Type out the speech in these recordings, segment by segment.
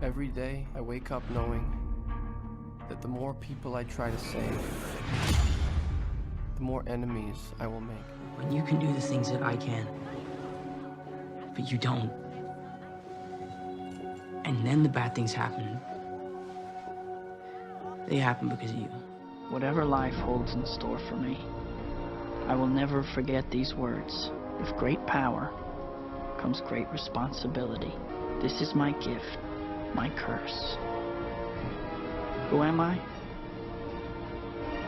Every day, I wake up knowing that the more people I try to save, the more enemies I will make. When you can do the things that I can, but you don't, and then the bad things happen, they happen because of you. Whatever life holds in store for me, I will never forget these words. With great power comes great responsibility. This is my gift, my curse. Who am I?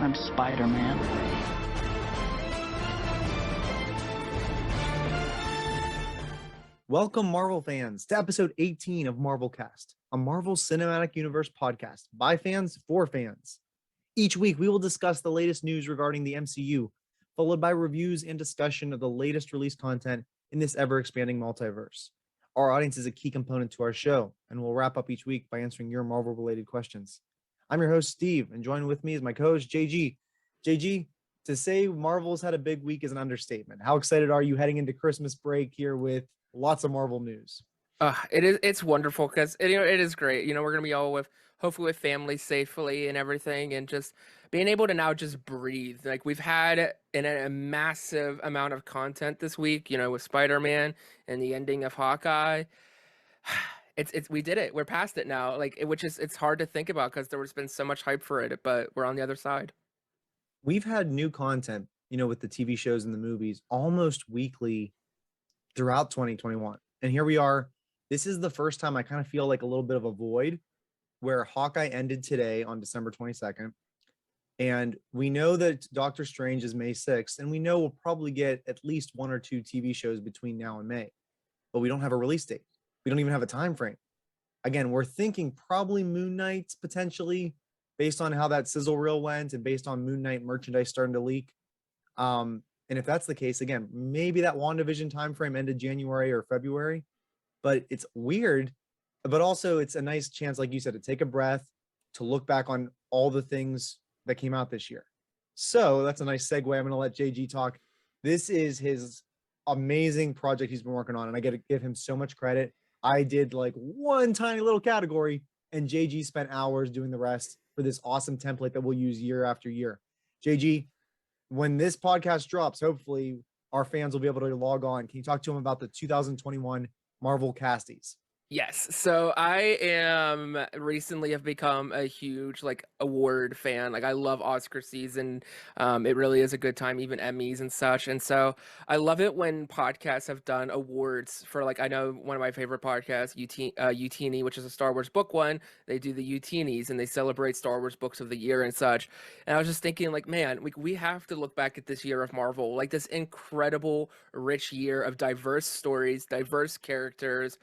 I'm Spider-Man. Welcome, Marvel fans, to episode 18 of Marvelcast, a Marvel Cinematic Universe podcast by fans for fans. Each week, we will discuss the latest news regarding the MCU, followed by reviews and discussion of the latest released content in this ever-expanding multiverse. Our audience is a key component to our show, and we'll wrap up each week by answering your Marvel-related questions. I'm your host, Steve, and joining with me is my co-host, JG. JG, to say Marvel's had a big week is an understatement. How excited are you heading into Christmas break here with lots of Marvel news? It's wonderful because it is great. We're gonna be all hopefully with family safely and everything, and just being able to now just breathe. Like we've had a massive amount of content this week, with Spider-Man and the ending of Hawkeye. We did it. We're past it now. It's hard to think about because there's been so much hype for it, but we're on the other side. We've had new content, with the TV shows and the movies almost weekly throughout 2021. And here we are. This is the first time I kind of feel like a little bit of a void where Hawkeye ended today on December 22nd. And we know that Doctor Strange is May 6th, and we know we'll probably get at least one or two TV shows between now and May, but we don't have a release date. We don't even have a time frame. Again, we're thinking probably Moon Knight potentially, based on how that sizzle reel went and based on Moon Knight merchandise starting to leak. And if that's the case, again, maybe that WandaVision time frame ended January or February, but it's weird. But also it's a nice chance, like you said, to take a breath, to look back on all the things that came out this year. So that's a nice segue. I'm going to let JG talk. This is his amazing project he's been working on, and I got to give him so much credit. I did like one tiny little category, and JG spent hours doing the rest for this awesome template that we'll use year after year. JG, when this podcast drops, hopefully our fans will be able to log on. Can you talk to them about the 2021 Marvel Casties? Yes. So I recently have become a huge award fan. I love Oscar season. It really is a good time, even Emmys and such. And so I love it when podcasts have done awards for I know one of my favorite podcasts, Utini, which is a Star Wars book one. They do the Utinis and they celebrate Star Wars books of the year and such. And I was just thinking man, we have to look back at this year of Marvel, this incredible, rich year of diverse stories, diverse characters.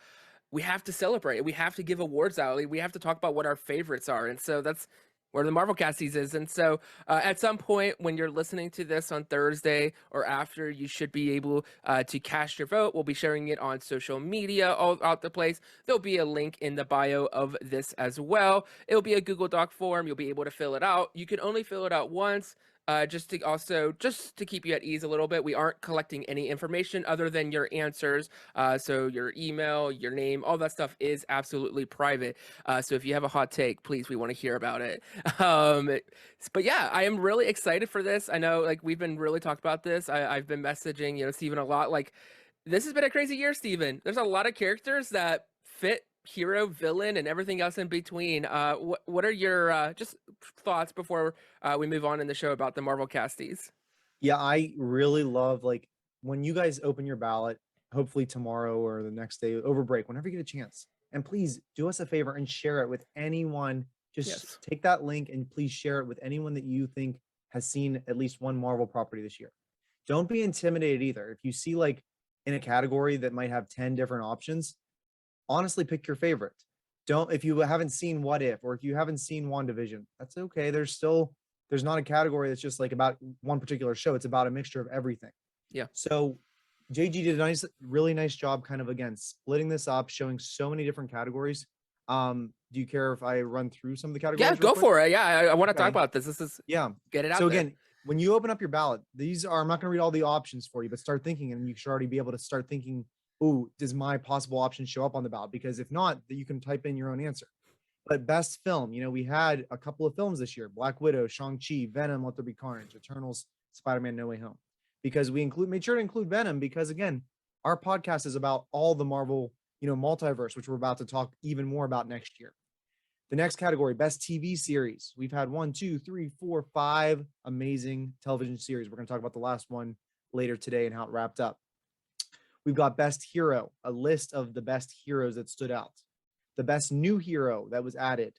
We have to celebrate it. We have to give awards out. We have to talk about what our favorites are. And so that's where the Marvelcasties is. And so at some point when you're listening to this on Thursday or after, you should be able to cast your vote. We'll be sharing it on social media all out the place. There'll be a link in the bio of this as well. It'll be a Google Doc form. You'll be able to fill it out. You can only fill it out once. Just to keep you at ease a little bit, we aren't collecting any information other than your answers. So your email, your name, all that stuff is absolutely private. So if you have a hot take, please, we want to hear about it. But yeah, I am really excited for this. I know we've been really talked about this. I've been messaging, Steven a lot. This has been a crazy year, Steven. There's a lot of characters that fit hero, villain, and everything else in between. What are your just thoughts before we move on in the show about the Marvelcasties? Yeah, I really love when you guys open your ballot, hopefully tomorrow or the next day over break, whenever you get a chance. And please do us a favor and share it with anyone. Just take that link and please share it with anyone that you think has seen at least one Marvel property this year. Don't be intimidated either. If you see in a category that might have 10 different options, honestly pick your favorite. If you haven't seen What If, or if you haven't seen WandaVision, that's okay. There's not a category that's just about one particular show. It's about a mixture of everything. Yeah. So JG did a really nice job kind of, again, splitting this up, showing so many different categories. Do you care if I run through some of the categories? Yeah, go for it. Yeah, I want to talk about this. Get it out. So again, when you open up your ballot, I'm not going to read all the options for you, but start thinking, and you should already be able to start thinking oh, does my possible option show up on the ballot? Because if not, you can type in your own answer. But best film, we had a couple of films this year: Black Widow, Shang-Chi, Venom, Let There Be Carnage, Eternals, Spider-Man No Way Home. Because we made sure to include Venom, because again, our podcast is about all the Marvel, multiverse, which we're about to talk even more about next year. The next category, best TV series. We've had 1, 2, 3, 4, 5 amazing television series. We're going to talk about the last one later today and how it wrapped up. We've got best hero, a list of the best heroes that stood out. The best new hero that was added.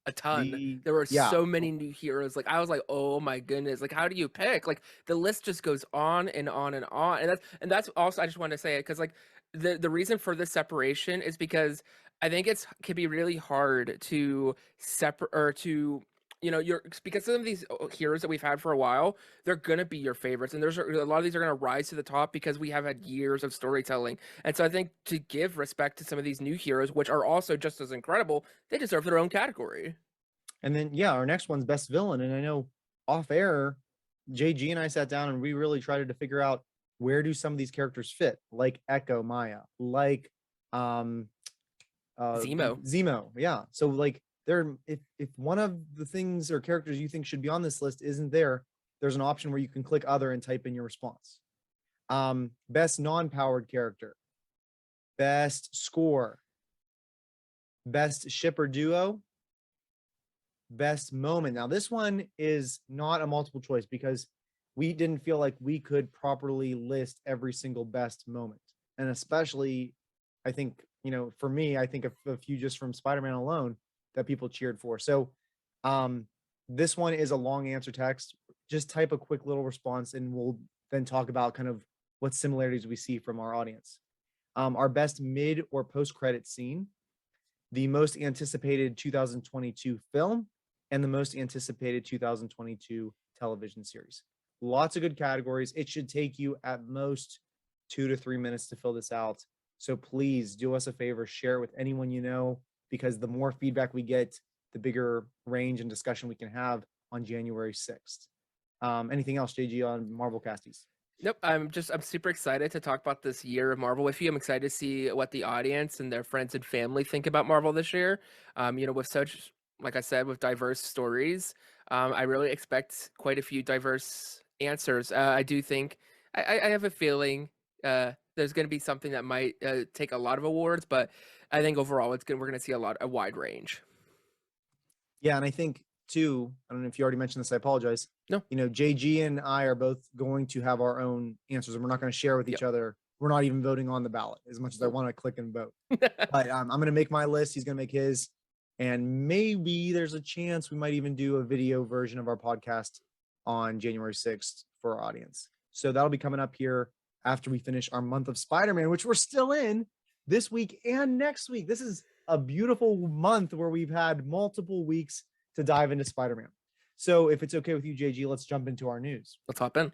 A ton. There were Yeah. so many new heroes. Like I was like, oh my goodness. Like, how do you pick? Like the list just goes on and on and on. And that's also, I just wanted to say it because like the reason for this separation is because I think can be really hard to separate or to because some of these heroes that we've had for a while, they're gonna be your favorites, and there's a lot of these are gonna rise to the top because we have had years of storytelling. And so I think to give respect to some of these new heroes, which are also just as incredible, they deserve their own category. And then our next one's best villain. And I know off air, JG and I sat down and we really tried to figure out where do some of these characters fit, like Echo Maya, like Zemo. Yeah. So like if one of the things or characters you think should be on this list isn't there, there's an option where you can click other and type in your response. Best non-powered character, best score, best ship or duo, best moment. Now this one is not a multiple choice because we didn't feel like we could properly list every single best moment. And especially, I think, for me, I think a few just from Spider-Man alone that people cheered for. So this one is a long answer text. Just type a quick little response and we'll then talk about kind of what similarities we see from our audience. Our best mid or post-credit scene, the most anticipated 2022 film, and the most anticipated 2022 television series. Lots of good categories. It should take you at most 2 to 3 minutes to fill this out. So please do us a favor, share it with anyone you know, because the more feedback we get, the bigger range and discussion we can have on January 6th. Anything else, JG, on Marvelcasties? Nope. I'm super excited to talk about this year of Marvel with you. I'm excited to see what the audience and their friends and family think about Marvel this year. With such, like I said, with diverse stories, I really expect quite a few diverse answers. I do think I have a feeling there's going to be something that might take a lot of awards, but I think overall we're going to see a wide range. Yeah, and I think too, I don't know if you already mentioned this, I apologize. No. JG and I are both going to have our own answers and we're not going to share with each other. We're not even voting on the ballot as much as I want to click and vote. But I'm going to make my list. He's going to make his. And maybe there's a chance we might even do a video version of our podcast on January 6th for our audience. So that'll be coming up here after we finish our month of Spider-Man, which we're still in this week and next week. This is a beautiful month where we've had multiple weeks to dive into Spider-Man. So if it's okay with you, JG, let's jump into our news. Let's hop in.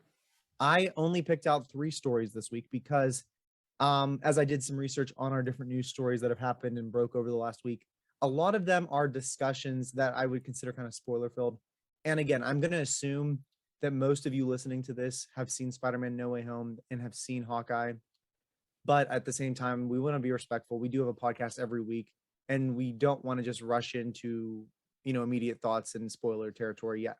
I only picked out 3 stories this week because as I did some research on our different news stories that have happened and broke over the last week, a lot of them are discussions that I would consider kind of spoiler filled. And again, I'm going to assume that most of you listening to this have seen Spider-Man No Way Home and have seen Hawkeye. But at the same time, we want to be respectful. We do have a podcast every week, and we don't want to just rush into, immediate thoughts and spoiler territory yet.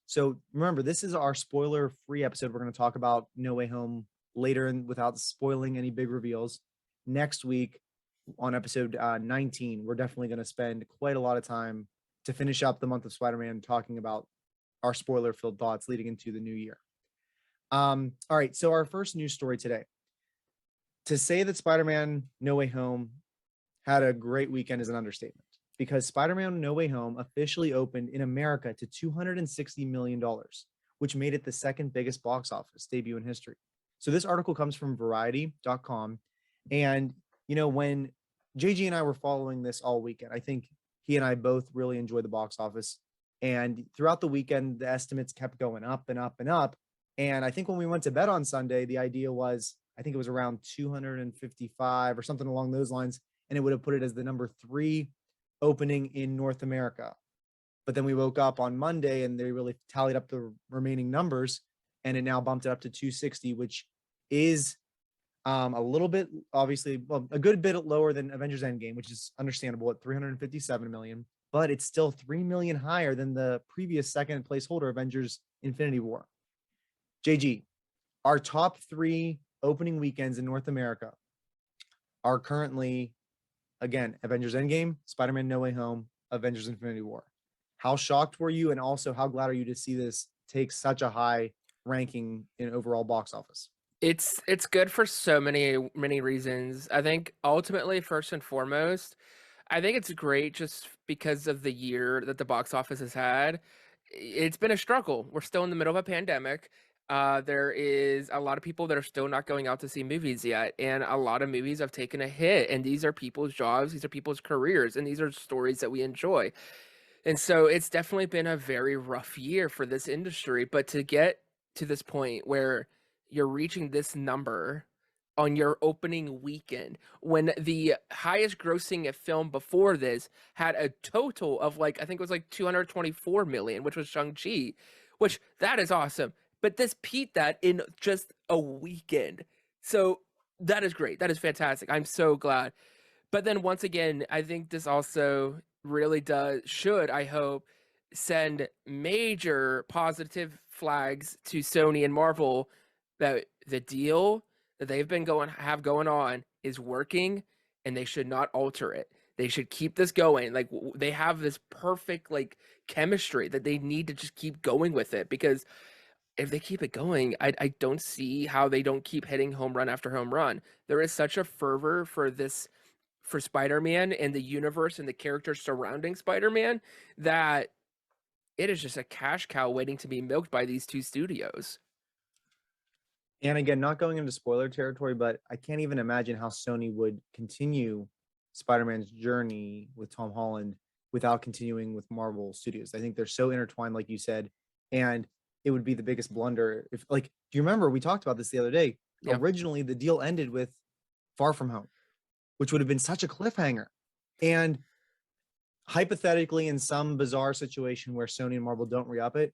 So remember, this is our spoiler-free episode. We're going to talk about No Way Home later and without spoiling any big reveals. Next week on episode 19, we're definitely going to spend quite a lot of time to finish up the month of Spider-Man talking about our spoiler-filled thoughts leading into the new year. All right, so our first news story today. To say that Spider-Man No Way Home had a great weekend is an understatement, because Spider-Man No Way Home officially opened in America to $260 million, which made it the second biggest box office debut in history. So this article comes from Variety.com. And, when JG and I were following this all weekend, I think he and I both really enjoyed the box office. And throughout the weekend, the estimates kept going up and up and up. And I think when we went to bed on Sunday, the idea was, I think it was around 255 or something along those lines. And it would have put it as the number 3 opening in North America. But then we woke up on Monday and they really tallied up the remaining numbers, and it now bumped it up to 260, which is A little bit, obviously, well, a good bit lower than Avengers Endgame, which is understandable at 357 million, but it's still 3 million higher than the previous second place holder, Avengers Infinity War. JG, our top 3 opening weekends in North America are currently, again, Avengers Endgame, Spider-Man No Way Home, Avengers Infinity War. How shocked were you? And also, how glad are you to see this take such a high ranking in overall box office? It's good for so many reasons. I think ultimately, first and foremost, I think it's great just because of the year that the box office has had. It's been a struggle. We're still in the middle of a pandemic. There is a lot of people that are still not going out to see movies yet, and a lot of movies have taken a hit. And these are people's jobs, these are people's careers, and these are stories that we enjoy. And so it's definitely been a very rough year for this industry. But to get to this point where you're reaching this number on your opening weekend when the highest grossing film before this had a total of like, I think it was like 224 million, which was Shang-Chi, which that is awesome. But this beat that in just a weekend. So that is great. That is fantastic. I'm so glad. But then once again, I think this also really should, I hope, send major positive flags to Sony and Marvel that the deal that they've been going on is working, and they should not alter it. They should keep this going. Like they have this perfect like chemistry that they need to just keep going with it, because if they keep it going, I don't see how they don't keep hitting home run after home run. There is such a fervor for this, for Spider-Man and the universe and the characters surrounding Spider-Man, that it is just a cash cow waiting to be milked by these two studios. And again, not going into spoiler territory, but I can't even imagine how Sony would continue Spider-Man's journey with Tom Holland without continuing with Marvel Studios. I think they're so intertwined, like you said, and it would be the biggest blunder if, like, do you remember we talked about this the other day? Yep. Originally, the deal ended with Far From Home, which would have been such a cliffhanger. And hypothetically, in some bizarre situation where Sony and Marvel don't re-up it,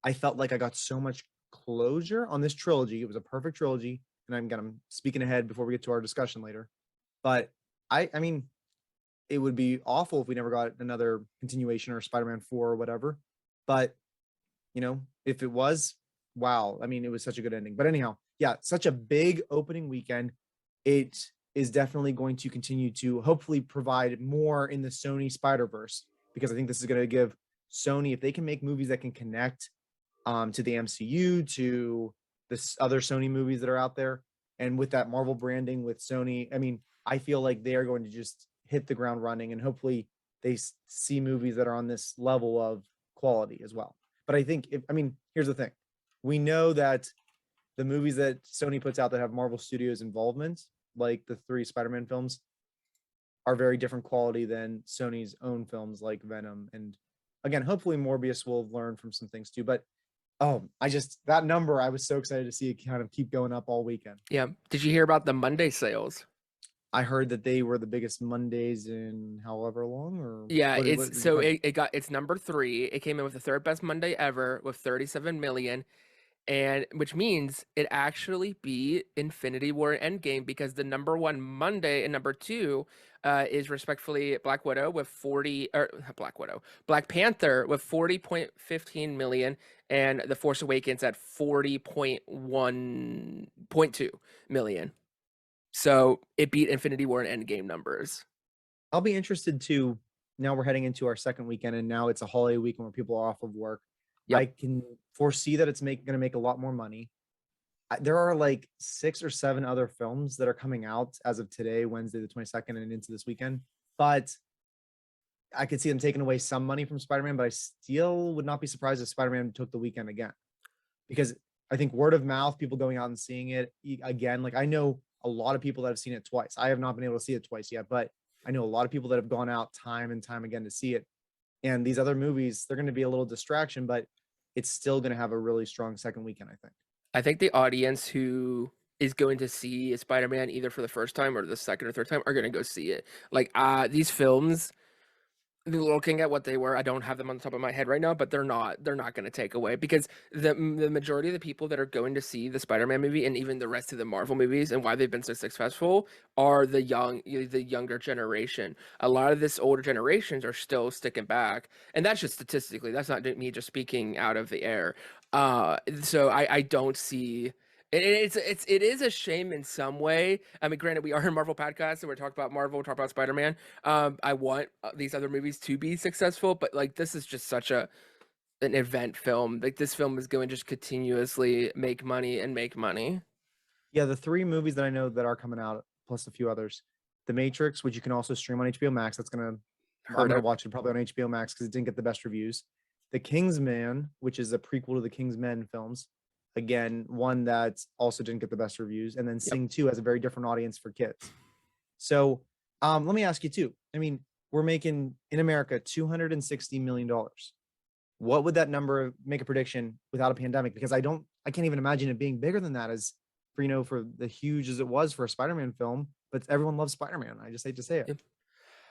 I felt like I got so much closure on this trilogy. It was a perfect trilogy, and I'm speaking ahead before we get to our discussion later. But I mean, it would be awful if we never got another continuation or Spider-Man 4 or whatever. But you know, if it was, wow. I mean, it was such a good ending. But anyhow, yeah, such a big opening weekend. It is definitely going to continue to hopefully provide more in the Sony Spider-Verse, because I think this is going to give Sony, if they can make movies that can connect to the MCU, to the other Sony movies that are out there, and with that Marvel branding with Sony, I mean, I feel like they are going to just hit the ground running, and hopefully they see movies that are on this level of quality as well. But I think, here's the thing. We know that the movies that Sony puts out that have Marvel Studios involvement, like the 3 Spider-Man films, are very different quality than Sony's own films like Venom. And again, hopefully Morbius will learn from some things too. But that number, I was so excited to see it kind of keep going up all weekend. Yeah. Did you hear about the Monday sales? I heard that they were the biggest Mondays in however long, or yeah, it's number 3. It came in with the 3rd best Monday ever with 37 million, and which means it actually beat Infinity War and Endgame, because the number 1 Monday and number 2 is respectfully Black Panther with 40.15 million, and The Force Awakens at 40.1.2 million. So it beat Infinity War and Endgame numbers. I'll be interested to, now we're heading into our second weekend, and now it's a holiday weekend where people are off of work. Yep. I can foresee that it's going to make a lot more money. There are like 6 or 7 other films that are coming out as of today, Wednesday the 22nd, and into this weekend. But I could see them taking away some money from Spider-Man, but I still would not be surprised if Spider-Man took the weekend again. Because I think word of mouth, people going out and seeing it again, like I know a lot of people that have seen it twice. I have not been able to see it twice yet, but I know a lot of people that have gone out time and time again to see it. And these other movies, they're going to be a little distraction, but it's still going to have a really strong second weekend, I think. I think the audience who is going to see Spider-Man either for the first time or the second or third time are going to go see it. Like these films Looking at what they were, I don't have them on the top of my head right now, but they're not going to take away, because the majority of the people that are going to see the Spider-Man movie and even the rest of the Marvel movies and why they've been so successful are the younger generation. A lot of this older generations are still sticking back, and that's just statistically. That's not me just speaking out of the air. So I don't see. It is a shame in some way. I mean, granted, we are a Marvel podcast, and we're talking about Marvel, we're talking about Spider-Man. I want these other movies to be successful, but like this is just such an event film. Like this film is going to just continuously make money and make money. Yeah, the 3 movies that I know that are coming out, plus a few others. The Matrix, which you can also stream on HBO Max. I'm Heard gonna of. watch it probably on HBO Max because it didn't get the best reviews. The Kingsman, which is a prequel to the Kingsmen films. Again, one that also didn't get the best reviews. And then Yep. Sing 2 has a very different audience for kids. So let me ask you too. I mean, we're making in America $260 million. What would that number make a prediction without a pandemic? Because I can't even imagine it being bigger than that as for the huge as it was for a Spider-Man film, but everyone loves Spider-Man. I just hate to say it. Yep.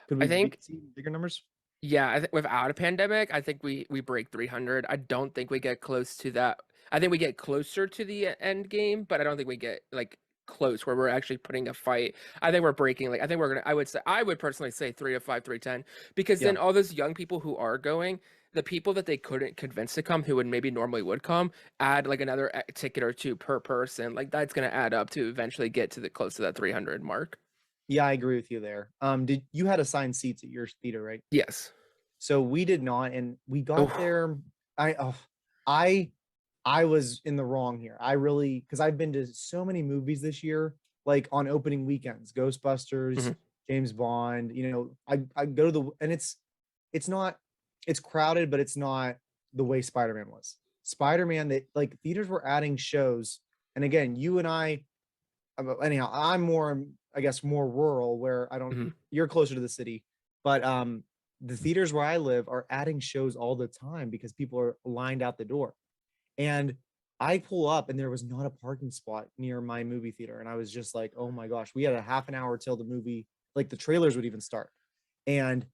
Could I we think see bigger numbers? Yeah, I think without a pandemic, I think we break 300. I don't think we get close to that. I think we get closer to the end game, but I don't think we get like close where we're actually putting a fight. I think we're breaking like I think we're gonna. I would personally say 305, 310, because Yeah. then all those young people who are going, the people that they couldn't convince to come, who would maybe normally would come, add like another ticket or two per person. Like that's gonna add up to eventually get to the close to that 300 mark. Yeah, I agree with you there. Did you had assigned seats at your theater, right? Yes. So we did not, and we got Oof. there. I oh, I I was in the wrong here. I really because I've been to so many movies this year, like on opening weekends, Ghostbusters, Mhm. James Bond. I go to the and it's not it's crowded, but it's not the way Spider-Man was. Spider-Man, that like theaters were adding shows, and again, you and I. Anyhow, I'm more, I guess, more rural where I don't. Mhm. You're closer to the city, but the theaters where I live are adding shows all the time because people are lined out the door. And I pull up and there was not a parking spot near my movie theater. And I was just like, oh my gosh, we had a half an hour till the movie, like the trailers would even start. And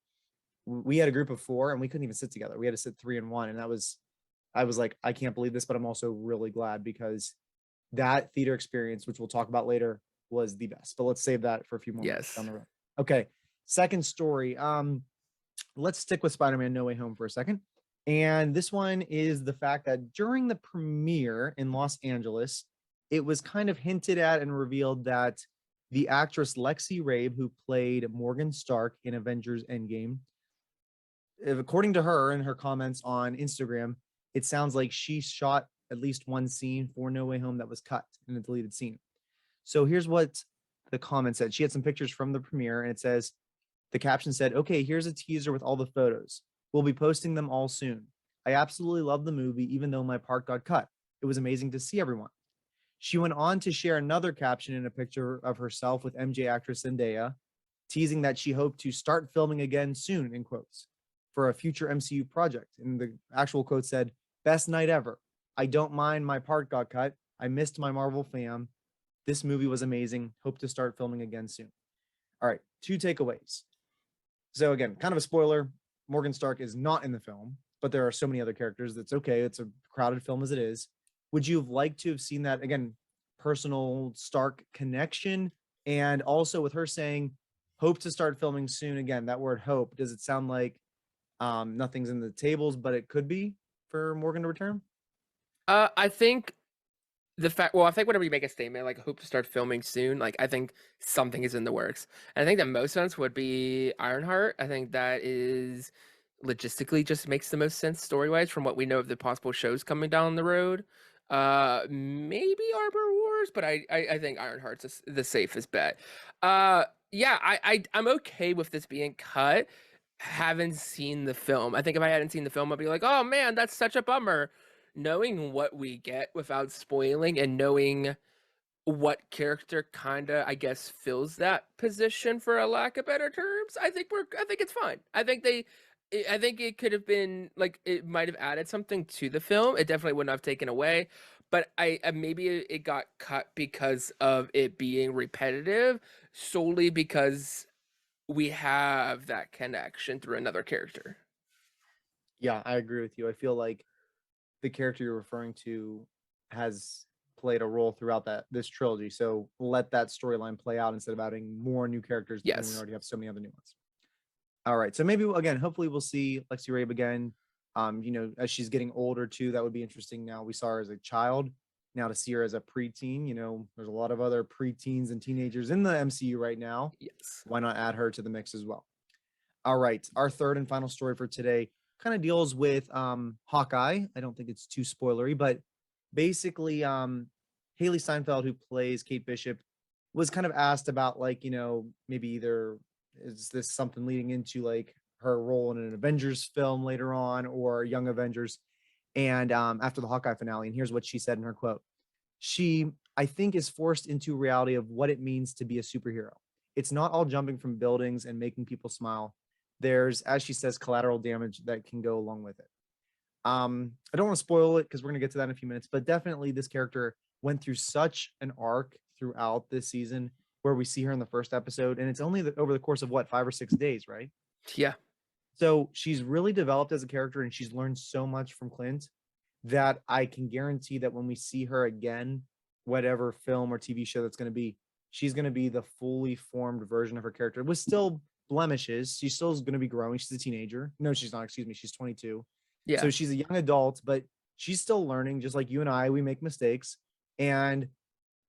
we had a group of 4 and we couldn't even sit together. We had to sit 3 and 1. And I was like, I can't believe this, but I'm also really glad because that theater experience, which we'll talk about later, was the best. But let's save that for a few more minutes down Yes. the road. Okay. Second story. Let's stick with Spider-Man No Way Home for a second. And this one is the fact that during the premiere in Los Angeles, it was kind of hinted at and revealed that the actress Lexi Rabe, who played Morgan Stark in Avengers Endgame, according to her in her comments on Instagram, it sounds like she shot at least one scene for No Way Home that was cut in a deleted scene. So here's what the comment said. She had some pictures from the premiere, and it says, the caption said, okay, here's a teaser with all the photos. We'll be posting them all soon. I absolutely love the movie, even though my part got cut. It was amazing to see everyone. She went on to share another caption in a picture of herself with MJ actress Zendaya, teasing that she hoped to start filming again soon, in quotes, for a future MCU project. And the actual quote said, best night ever. I don't mind my part got cut. I missed my Marvel fam. This movie was amazing. Hope to start filming again soon. All right, 2 takeaways. So again, kind of a spoiler. Morgan Stark is not in the film, but there are so many other characters. That's okay. It's a crowded film as it is. Would you have liked to have seen that again, personal Stark connection? And also with her saying, hope to start filming soon. Again, that word hope, does it sound like nothing's in the tables, but it could be for Morgan to return? I think I think whenever you make a statement like hope to start filming soon, like I think something is in the works. And I think the most sense would be Ironheart. I think that is logistically just makes the most sense story-wise from what we know of the possible shows coming down the road. Maybe Arbor Wars, but I think Ironheart's the safest bet. Yeah, I'm okay with this being cut. Haven't seen the film. I think if I hadn't seen the film, I'd be like, oh man, that's such a bummer. Knowing what we get without spoiling and knowing what character kinda, I guess, fills that position for a lack of better terms, I think it's fine. I think it could have been like it might have added something to the film. It definitely wouldn't have taken away, but maybe it got cut because of it being repetitive, solely because we have that connection through another character. Yeah, I agree with you. I feel like the character you're referring to has played a role throughout this trilogy. So let that storyline play out instead of adding more new characters when we Yes. already have so many other new ones. All right. So maybe again, hopefully we'll see Lexi Rabe again. As she's getting older too, that would be interesting. Now we saw her as a child. Now to see her as a preteen, there's a lot of other preteens and teenagers in the MCU right now. Yes. Why not add her to the mix as well? All right. Our third and final story for today kind of deals with Hawkeye. I don't think it's too spoilery, but basically Haley Steinfeld, who plays Kate Bishop, was kind of asked about maybe either is this something leading into like her role in an Avengers film later on or Young Avengers. And after the Hawkeye finale, and here's what she said in her quote. She, I think, is forced into reality of what it means to be a superhero. It's not all jumping from buildings and making people smile. There's, as she says, collateral damage that can go along with it. I don't want to spoil it because we're going to get to that in a few minutes, but definitely this character went through such an arc throughout this season where we see her in the first episode, and it's only over the course of 5 or 6 days, right? Yeah. So she's really developed as a character, and she's learned so much from Clint that I can guarantee that when we see her again, whatever film or TV show that's going to be, she's going to be the fully formed version of her character with still blemishes. She still is going to be growing. She's a teenager. No, she's not. Excuse me. She's 22. Yeah. So she's a young adult, but she's still learning, just like you and I. We make mistakes, and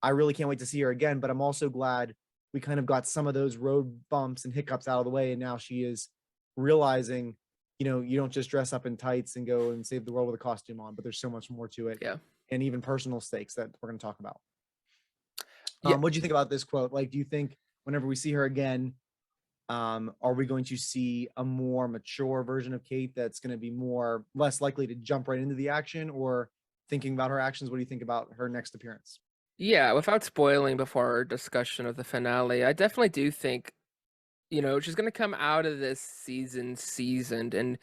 I really can't wait to see her again. But I'm also glad we kind of got some of those road bumps and hiccups out of the way, and now she is realizing, you don't just dress up in tights and go and save the world with a costume on, but there's so much more to it. Yeah. And even personal stakes that we're going to talk about. Yeah. What do you think about this quote? Like, do you think whenever we see her again, are we going to see a more mature version of Kate that's going to be less likely to jump right into the action? Or thinking about her actions, what do you think about her next appearance? Yeah, without spoiling before our discussion of the finale, I definitely do think, she's gonna come out of this season seasoned, and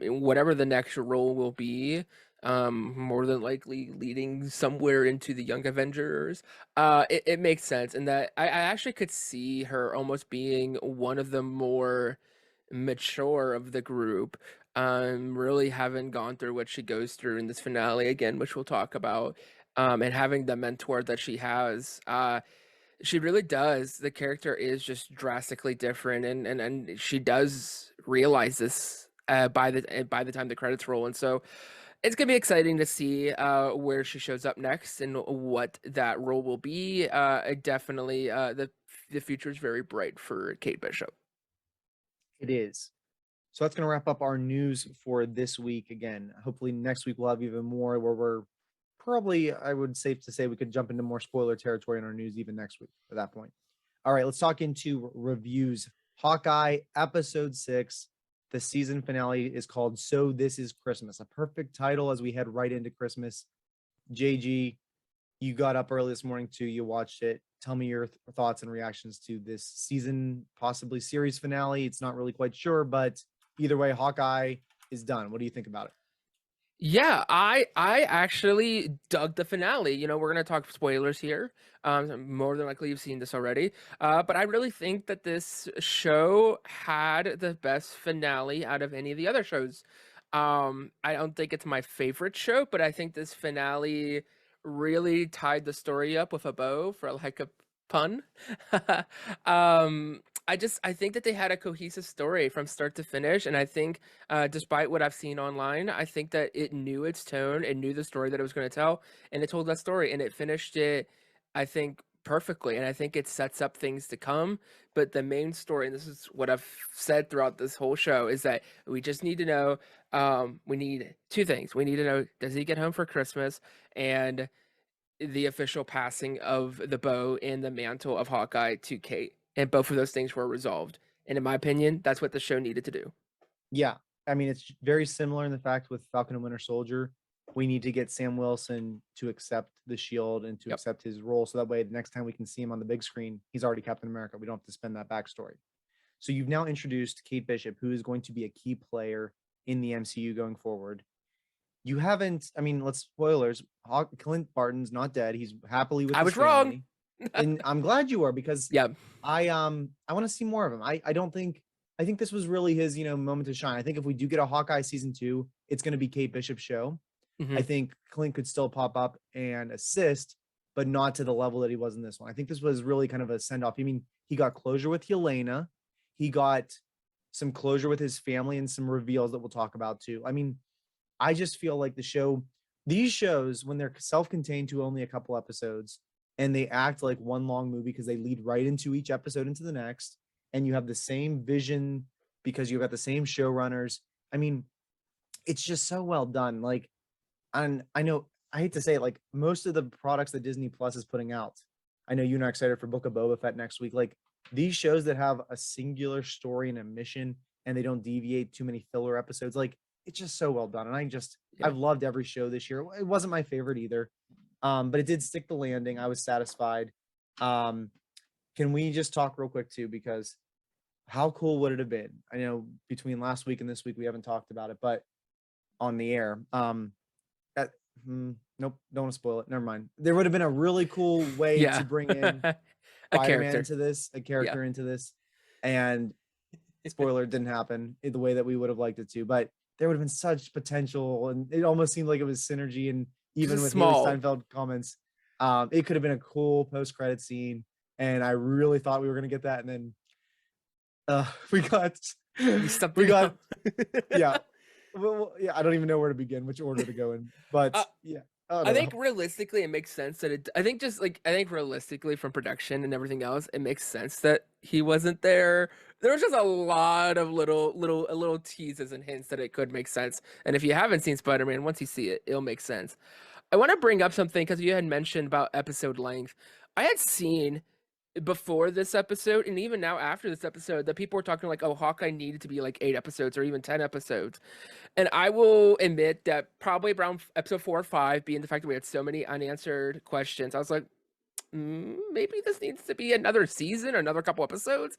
whatever the next role will be, more than likely leading somewhere into the Young Avengers. It makes sense, and that I actually could see her almost being one of the more mature of the group. Really haven't gone through what she goes through in this finale again, which we'll talk about. And having the mentor that she has, she really does. The character is just drastically different, and she does realize this by the time the credits roll, and so it's gonna be exciting to see where she shows up next and what that role will be. Definitely, the future is very bright for Kate Bishop. It is. So that's going to wrap up our news for this week. Again, hopefully next week we'll have even more where we're probably, I would safe to say we could jump into more spoiler territory in our news even next week at that point. All right, let's talk into reviews. Hawkeye episode 6. The season finale is called So This Is Christmas, a perfect title as we head right into Christmas. JG, you got up early this morning too. You watched it. Tell me your thoughts and reactions to this season, possibly series finale. It's not really quite sure, but either way, Hawkeye is done. What do you think about it? Yeah, I actually dug the finale. We're gonna talk spoilers here. More than likely you've seen this already. But I really think that this show had the best finale out of any of the other shows. I don't think it's my favorite show, but I think this finale really tied the story up with a bow, for like a pun. I think that they had a cohesive story from start to finish, and I think, despite what I've seen online, I think that it knew its tone, it knew the story that it was going to tell, and it told that story, and it finished it, I think, perfectly, and I think it sets up things to come. But the main story, and this is what I've said throughout this whole show, is that we just need to know, we need two things. We need to know, does he get home for Christmas, and the official passing of the bow and the mantle of Hawkeye to Kate. And both of those things were resolved. And in my opinion, that's what the show needed to do. Yeah. I mean, it's very similar in the fact with Falcon and Winter Soldier. We need to get Sam Wilson to accept the shield and to accept his role. So that way, the next time we can see him on the big screen, he's already Captain America. We don't have to spend that backstory. So you've now introduced Kate Bishop, who is going to be a key player in the MCU going forward. You haven't, I mean, let's spoilers. Clint Barton's not dead. He's happily with I his was family. wrong. And I'm glad you are, because Yeah. I want to see more of him. I think this was really his, moment to shine. I think if we do get a Hawkeye season 2, it's going to be Kate Bishop's show. Mhm. I think Clint could still pop up and assist, but not to the level that he was in this one. I think this was really kind of a send off. I mean, he got closure with Yelena. He got some closure with his family and some reveals that we'll talk about too. I mean, I just feel like these shows, when they're self-contained to only a couple episodes and they act like one long movie because they lead right into each episode into the next, and you have the same vision because you've got the same showrunners. I mean, it's just so well done. Like, and I know I hate to say it, like most of the products that Disney Plus is putting out, I know you and I are excited for Book of Boba Fett next week. Like these shows that have a singular story and a mission and they don't deviate too many filler episodes, like it's just so well done. And Yeah. I've loved every show this year. It wasn't my favorite either. But it did stick the landing. I was satisfied. Can we just talk real quick too? Because how cool would it have been? I know between last week and this week, we haven't talked about it, but on the air, nope, don't want to spoil it. Never mind. There would have been a really cool way Yeah. to bring in A Spider-Man character. into this, a character into this, and spoiler, it didn't happen in the way that we would have liked it to, but there would have been such potential, and it almost seemed like it was synergy. And even Just with small. Haley Steinfeld comments, it could have been a cool post-credit scene, and I really thought we were going to get that, and then we got Something yeah. else. Well, yeah, I don't even know where to begin, which order to go in, but yeah. I think realistically it makes sense that I think realistically from production and everything else, it makes sense that he wasn't there. There was just a lot of little teases and hints that it could make sense. And if you haven't seen Spider-Man, once you see it, it'll make sense. I want to bring up something because you had mentioned about episode length. I had seen before this episode and even now after this episode that people were talking like, oh, Hawkeye needed to be like 8 episodes or even 10 episodes. And I will admit that probably around episode 4 or 5, being the fact that we had so many unanswered questions, I was like, maybe this needs to be another season or another couple episodes.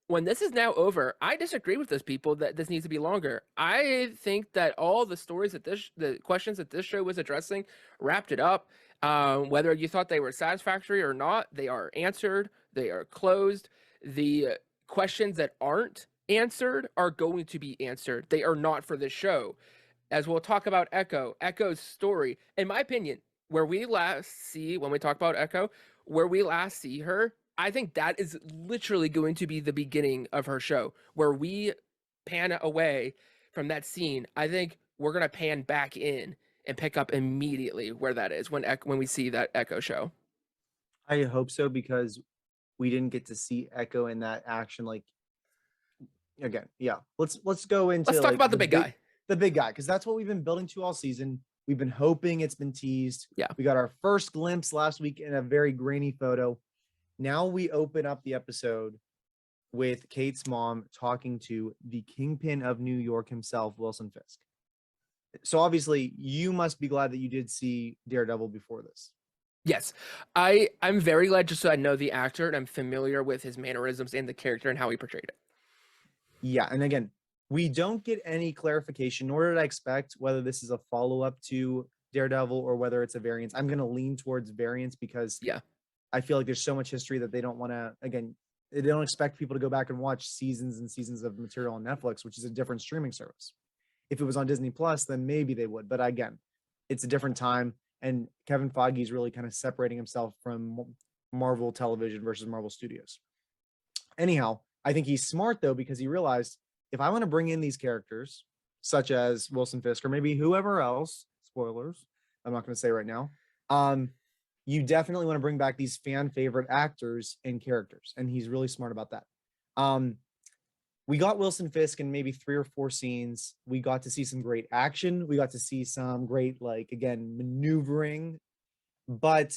When this is now over, I disagree with those people that this needs to be longer. I think that all the stories that the questions that this show was addressing wrapped it up. Whether you thought they were satisfactory or not, they are answered. They are closed. The questions that aren't answered are going to be answered. They are not for this show. As we'll talk about Echo's story, in my opinion, when we last see her, I think that is literally going to be the beginning of her show, where we pan away from that scene. I think we're going to pan back in and pick up immediately where that is when we see that Echo show. I hope so, because we didn't get to see Echo in that action. Like, again, yeah. Let's go into. Let's talk about the big guy. The big guy, because that's what we've been building to all season. We've been hoping, it's been teased. Yeah. We got our first glimpse last week in a very grainy photo. Now we open up the episode with Kate's mom talking to the kingpin of New York himself, Wilson Fisk. So obviously, you must be glad that you did see Daredevil before this. Yes, I'm very glad, just so I know the actor and I'm familiar with his mannerisms and the character and how he portrayed it. Yeah, and again, we don't get any clarification, nor did I expect whether this is a follow-up to Daredevil or whether it's a variance. I'm going to lean towards variance because I feel like there's so much history that they don't want to, again, they don't expect people to go back and watch seasons and seasons of material on Netflix, which is a different streaming service. If it was on Disney Plus, then maybe they would. But again, it's a different time. And Kevin Feige is really kind of separating himself from Marvel Television versus Marvel Studios. Anyhow, I think he's smart, though, because he realized if I want to bring in these characters, such as Wilson Fisk or maybe whoever else, spoilers, I'm not going to say right now, you definitely want to bring back these fan favorite actors and characters. And he's really smart about that. We got Wilson Fisk in maybe 3 or 4 scenes. We got to see some great action. We got to see some great, like, again, maneuvering. But,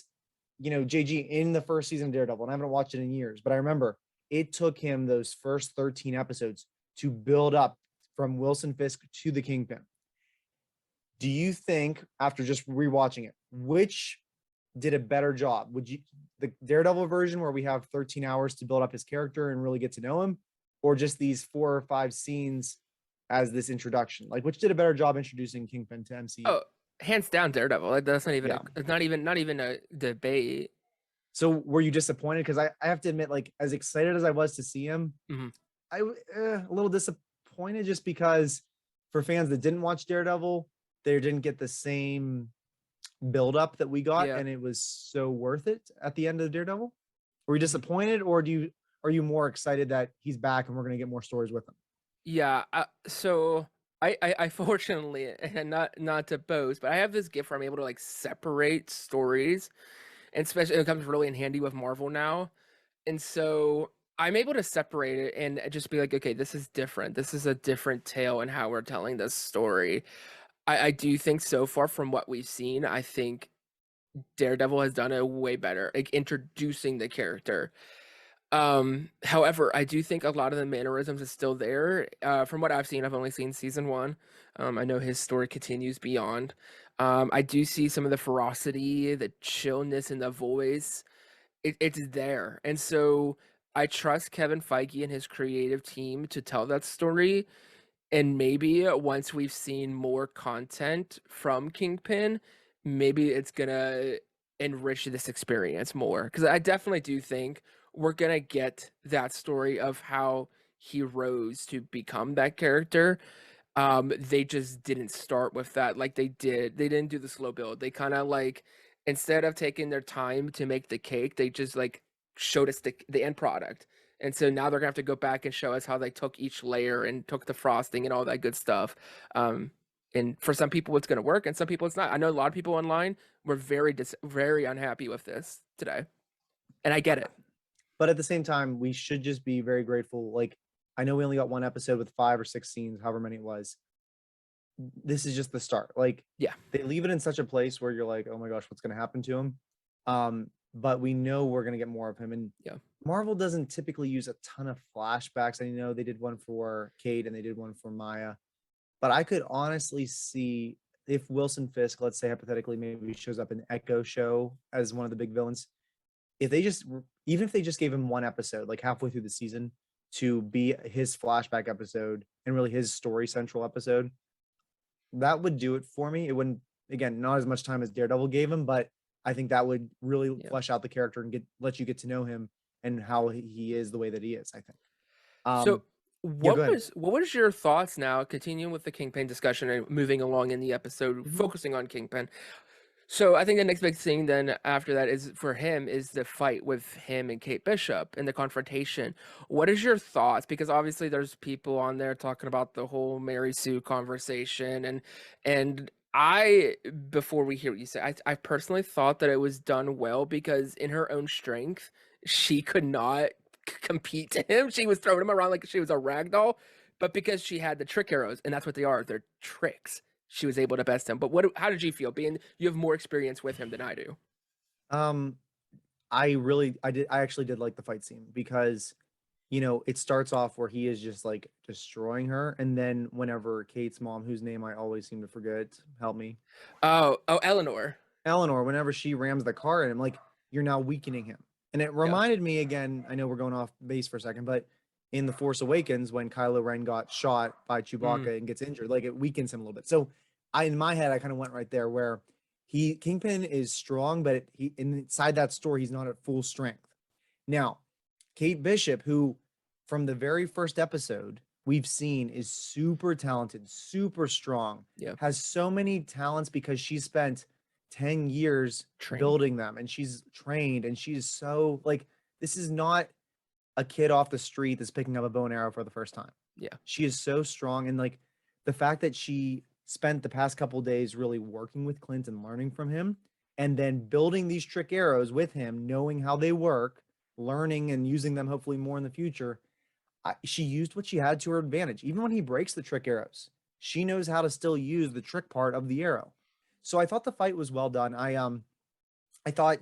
JG, in the first season of Daredevil, and I haven't watched it in years, but I remember it took him those first 13 episodes to build up from Wilson Fisk to the Kingpin. Do you think, after just rewatching it, which did a better job? Would you, the Daredevil version where we have 13 hours to build up his character and really get to know him, or just these 4 or 5 scenes as this introduction? Like, which did a better job introducing Kingpin to MCU? Oh, hands down Daredevil. Like, that's not even not even a debate. So were you disappointed? Because I have to admit, like, as excited as I was to see him, Mhm. a little disappointed just because for fans that didn't watch Daredevil, they didn't get the same build up that we got, Yeah. and it was so worth it at the end of Daredevil. Were you Mhm. disappointed, or are you more excited that he's back and we're gonna get more stories with him? Yeah, so I fortunately, and not to boast, but I have this gift where I'm able to like separate stories, and especially it comes really in handy with Marvel now. And so I'm able to separate it and just be like, okay, this is different. This is a different tale in how we're telling this story. I do think so far from what we've seen, I think Daredevil has done a way better, like introducing the character. However, I do think a lot of the mannerisms is still there. From what I've seen, I've only seen season one. I know his story continues beyond. I do see some of the ferocity, the chillness in the voice. It's there, and so I trust Kevin Feige and his creative team to tell that story. And maybe once we've seen more content from Kingpin, maybe it's gonna enrich this experience more. Because I definitely do think we're gonna get that story of how he rose to become that character. They just didn't start with that like they did. They didn't do the slow build. They kind of like instead of taking their time to make the cake, they just like showed us the end product. And so now they're gonna have to go back and show us how they took each layer and took the frosting and all that good stuff. Um, and for some people it's gonna work, and some people it's not. I know a lot of people online were very unhappy with this today, and I get it. But at the same time, we should just be very grateful. Like, I know we only got one episode with 5 or 6 scenes, however many it was. This is just the start. Like, Yeah, they leave it in such a place where you're like, "Oh my gosh, what's gonna happen to him?" But we know we're gonna get more of him, and yeah. Marvel doesn't typically use a ton of flashbacks. I know they did one for Kate and they did one for Maya, but I could honestly see if Wilson Fisk, let's say hypothetically, maybe shows up in Echo Show as one of the big villains, if they just even if they just gave him one episode, like halfway through the season, to be his flashback episode and really his story central episode, that would do it for me. It wouldn't, again, not as much time as Daredevil gave him, but I think that would really Yeah. flesh out the character and let you get to know him and how he is the way that he is, I think. So, Yeah, go ahead. what was your thoughts now, continuing with the Kingpin discussion and moving along in the episode, Mhm. focusing on Kingpin? So I think the next big thing then after that is for him is the fight with him and Kate Bishop and the confrontation. What is your thoughts? Because obviously there's people on there talking about the whole Mary Sue conversation and I before we hear what you say, I personally thought that it was done well because in her own strength, she could not compete to him. She was throwing him around like she was a rag doll, but because she had the trick arrows, and that's what they are, they're tricks, she was able to best him. But how did you feel being you have more experience with him than I do? Um, I actually did like the fight scene because, it starts off where he is just like destroying her. And then whenever Kate's mom, whose name I always seem to forget, help me, Oh, Eleanor. Eleanor, whenever she rams the car at him, like, you're now weakening him. And it Yeah. reminded me again, I know we're going off base for a second, but in The Force Awakens, when Kylo Ren got shot by Mm, Chewbacca and gets injured, like it weakens him a little bit. So in my head, I kind of went right there where Kingpin is strong, but inside that story, he's not at full strength. Now, Kate Bishop, who from the very first episode we've seen is super talented, super strong, yeah. has so many talents because she spent 10 years Train. building them and she's trained and she's so like, this is not a kid off the street that's picking up a bow and arrow for the first time. Yeah. She is so strong. And like the fact that she spent the past couple days really working with Clint and learning from him and then building these trick arrows with him, knowing how they work, learning and using them hopefully more in the future. She used what she had to her advantage. Even when he breaks the trick arrows, she knows how to still use the trick part of the arrow. So I thought the fight was well done. I thought,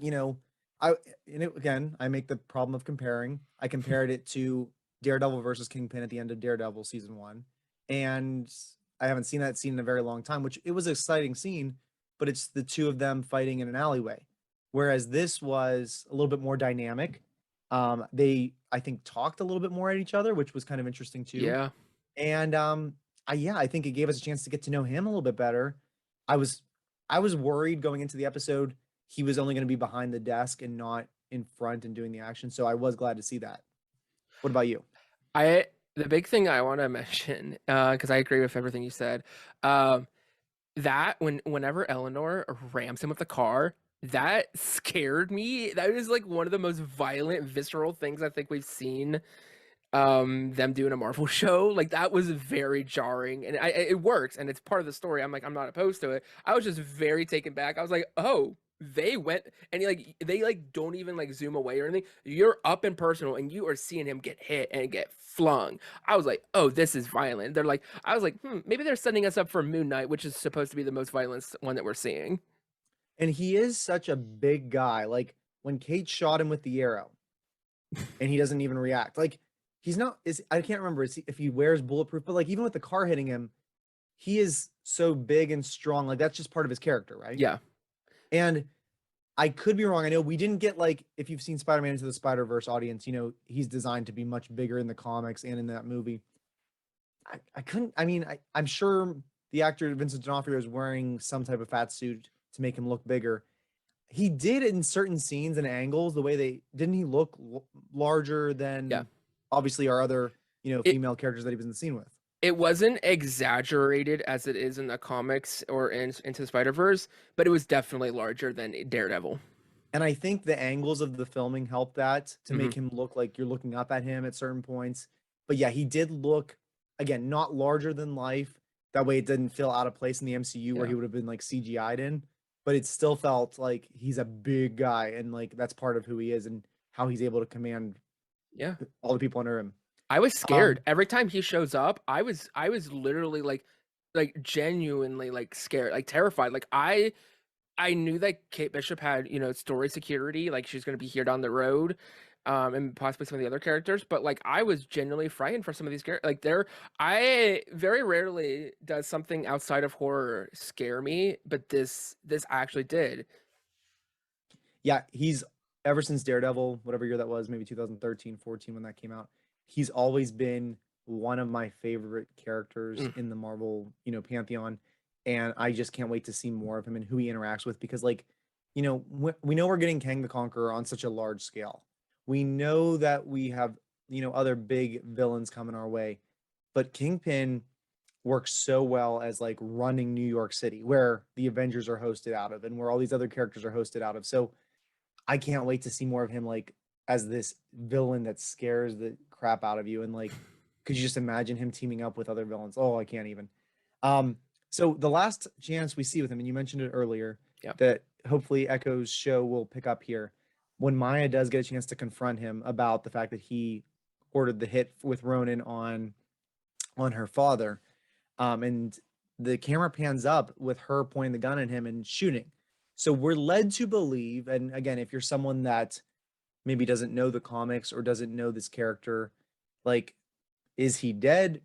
I again, I make the problem of comparing. I compared it to Daredevil versus Kingpin at the end of Daredevil season 1. And I haven't seen that scene in a very long time, which it was an exciting scene, but it's the two of them fighting in an alleyway. Whereas this was a little bit more dynamic. They, I think, talked a little bit more at each other, which was kind of interesting too. Yeah. And I think it gave us a chance to get to know him a little bit better. I was I was worried going into the episode he was only going to be behind the desk and not in front and doing the action. So I was glad to see that. What about you? The big thing I want to mention, because I agree with everything you said, that whenever Eleanor rams him with the car, that scared me. That is like one of the most violent, visceral things I think we've seen them do in a Marvel show. Like that was very jarring, and it works, and it's part of the story. I'm not opposed to it. I was just very taken back. I was like, oh, they went, and they like don't even like zoom away or anything. You're up and personal, and you are seeing him get hit and get flung. I was like, oh, this is violent. I was like, maybe they're setting us up for Moon Knight, which is supposed to be the most violent one that we're seeing. And he is such a big guy. Like when Kate shot him with the arrow and he doesn't even react. Like he's not, I can't remember if he wears bulletproof, but like even with the car hitting him, he is so big and strong. Like that's just part of his character, right? Yeah. And I could be wrong. I know we didn't get like, if you've seen Spider-Man Into the Spider-Verse audience, you know, he's designed to be much bigger in the comics and in that movie. I'm sure the actor Vincent D'Onofrio is wearing some type of fat suit to make him look bigger. He did in certain scenes and angles, the way didn't he look larger than obviously our other, female characters that he was in the scene with. It wasn't exaggerated as it is in the comics or Into the Spider-Verse, but it was definitely larger than Daredevil. And I think the angles of the filming helped that to make him look like you're looking up at him at certain points. But yeah, he did look, again, not larger than life. That way it didn't feel out of place in the MCU where he would have been like CGI'd in. But it still felt like he's a big guy, and like that's part of who he is and how he's able to command all the people under him. I was scared every time he shows up. I was literally like genuinely like scared, like terrified. Like I knew that Kate Bishop had, story security, like she's going to be here down the road, and possibly some of the other characters, but like I was genuinely frightened for some of these characters. Like I very rarely does something outside of horror scare me, but this actually did. Yeah, he's ever since Daredevil, whatever year that was, maybe 2013, 14 when that came out, he's always been one of my favorite characters in the Marvel, pantheon. And I just can't wait to see more of him and who he interacts with, because like, we know we're getting Kang the Conqueror on such a large scale. We know that we have, other big villains coming our way, but Kingpin works so well as like running New York City, where the Avengers are hosted out of and where all these other characters are hosted out of. So I can't wait to see more of him, like as this villain that scares the crap out of you. And like, could you just imagine him teaming up with other villains? Oh, I can't even. So the last chance we see with him, and you mentioned it earlier, that hopefully Echo's show will pick up here, when Maya does get a chance to confront him about the fact that he ordered the hit with Ronan on her father, and the camera pans up with her pointing the gun at him and shooting. So we're led to believe, and again, if you're someone that maybe doesn't know the comics or doesn't know this character, like, is he dead?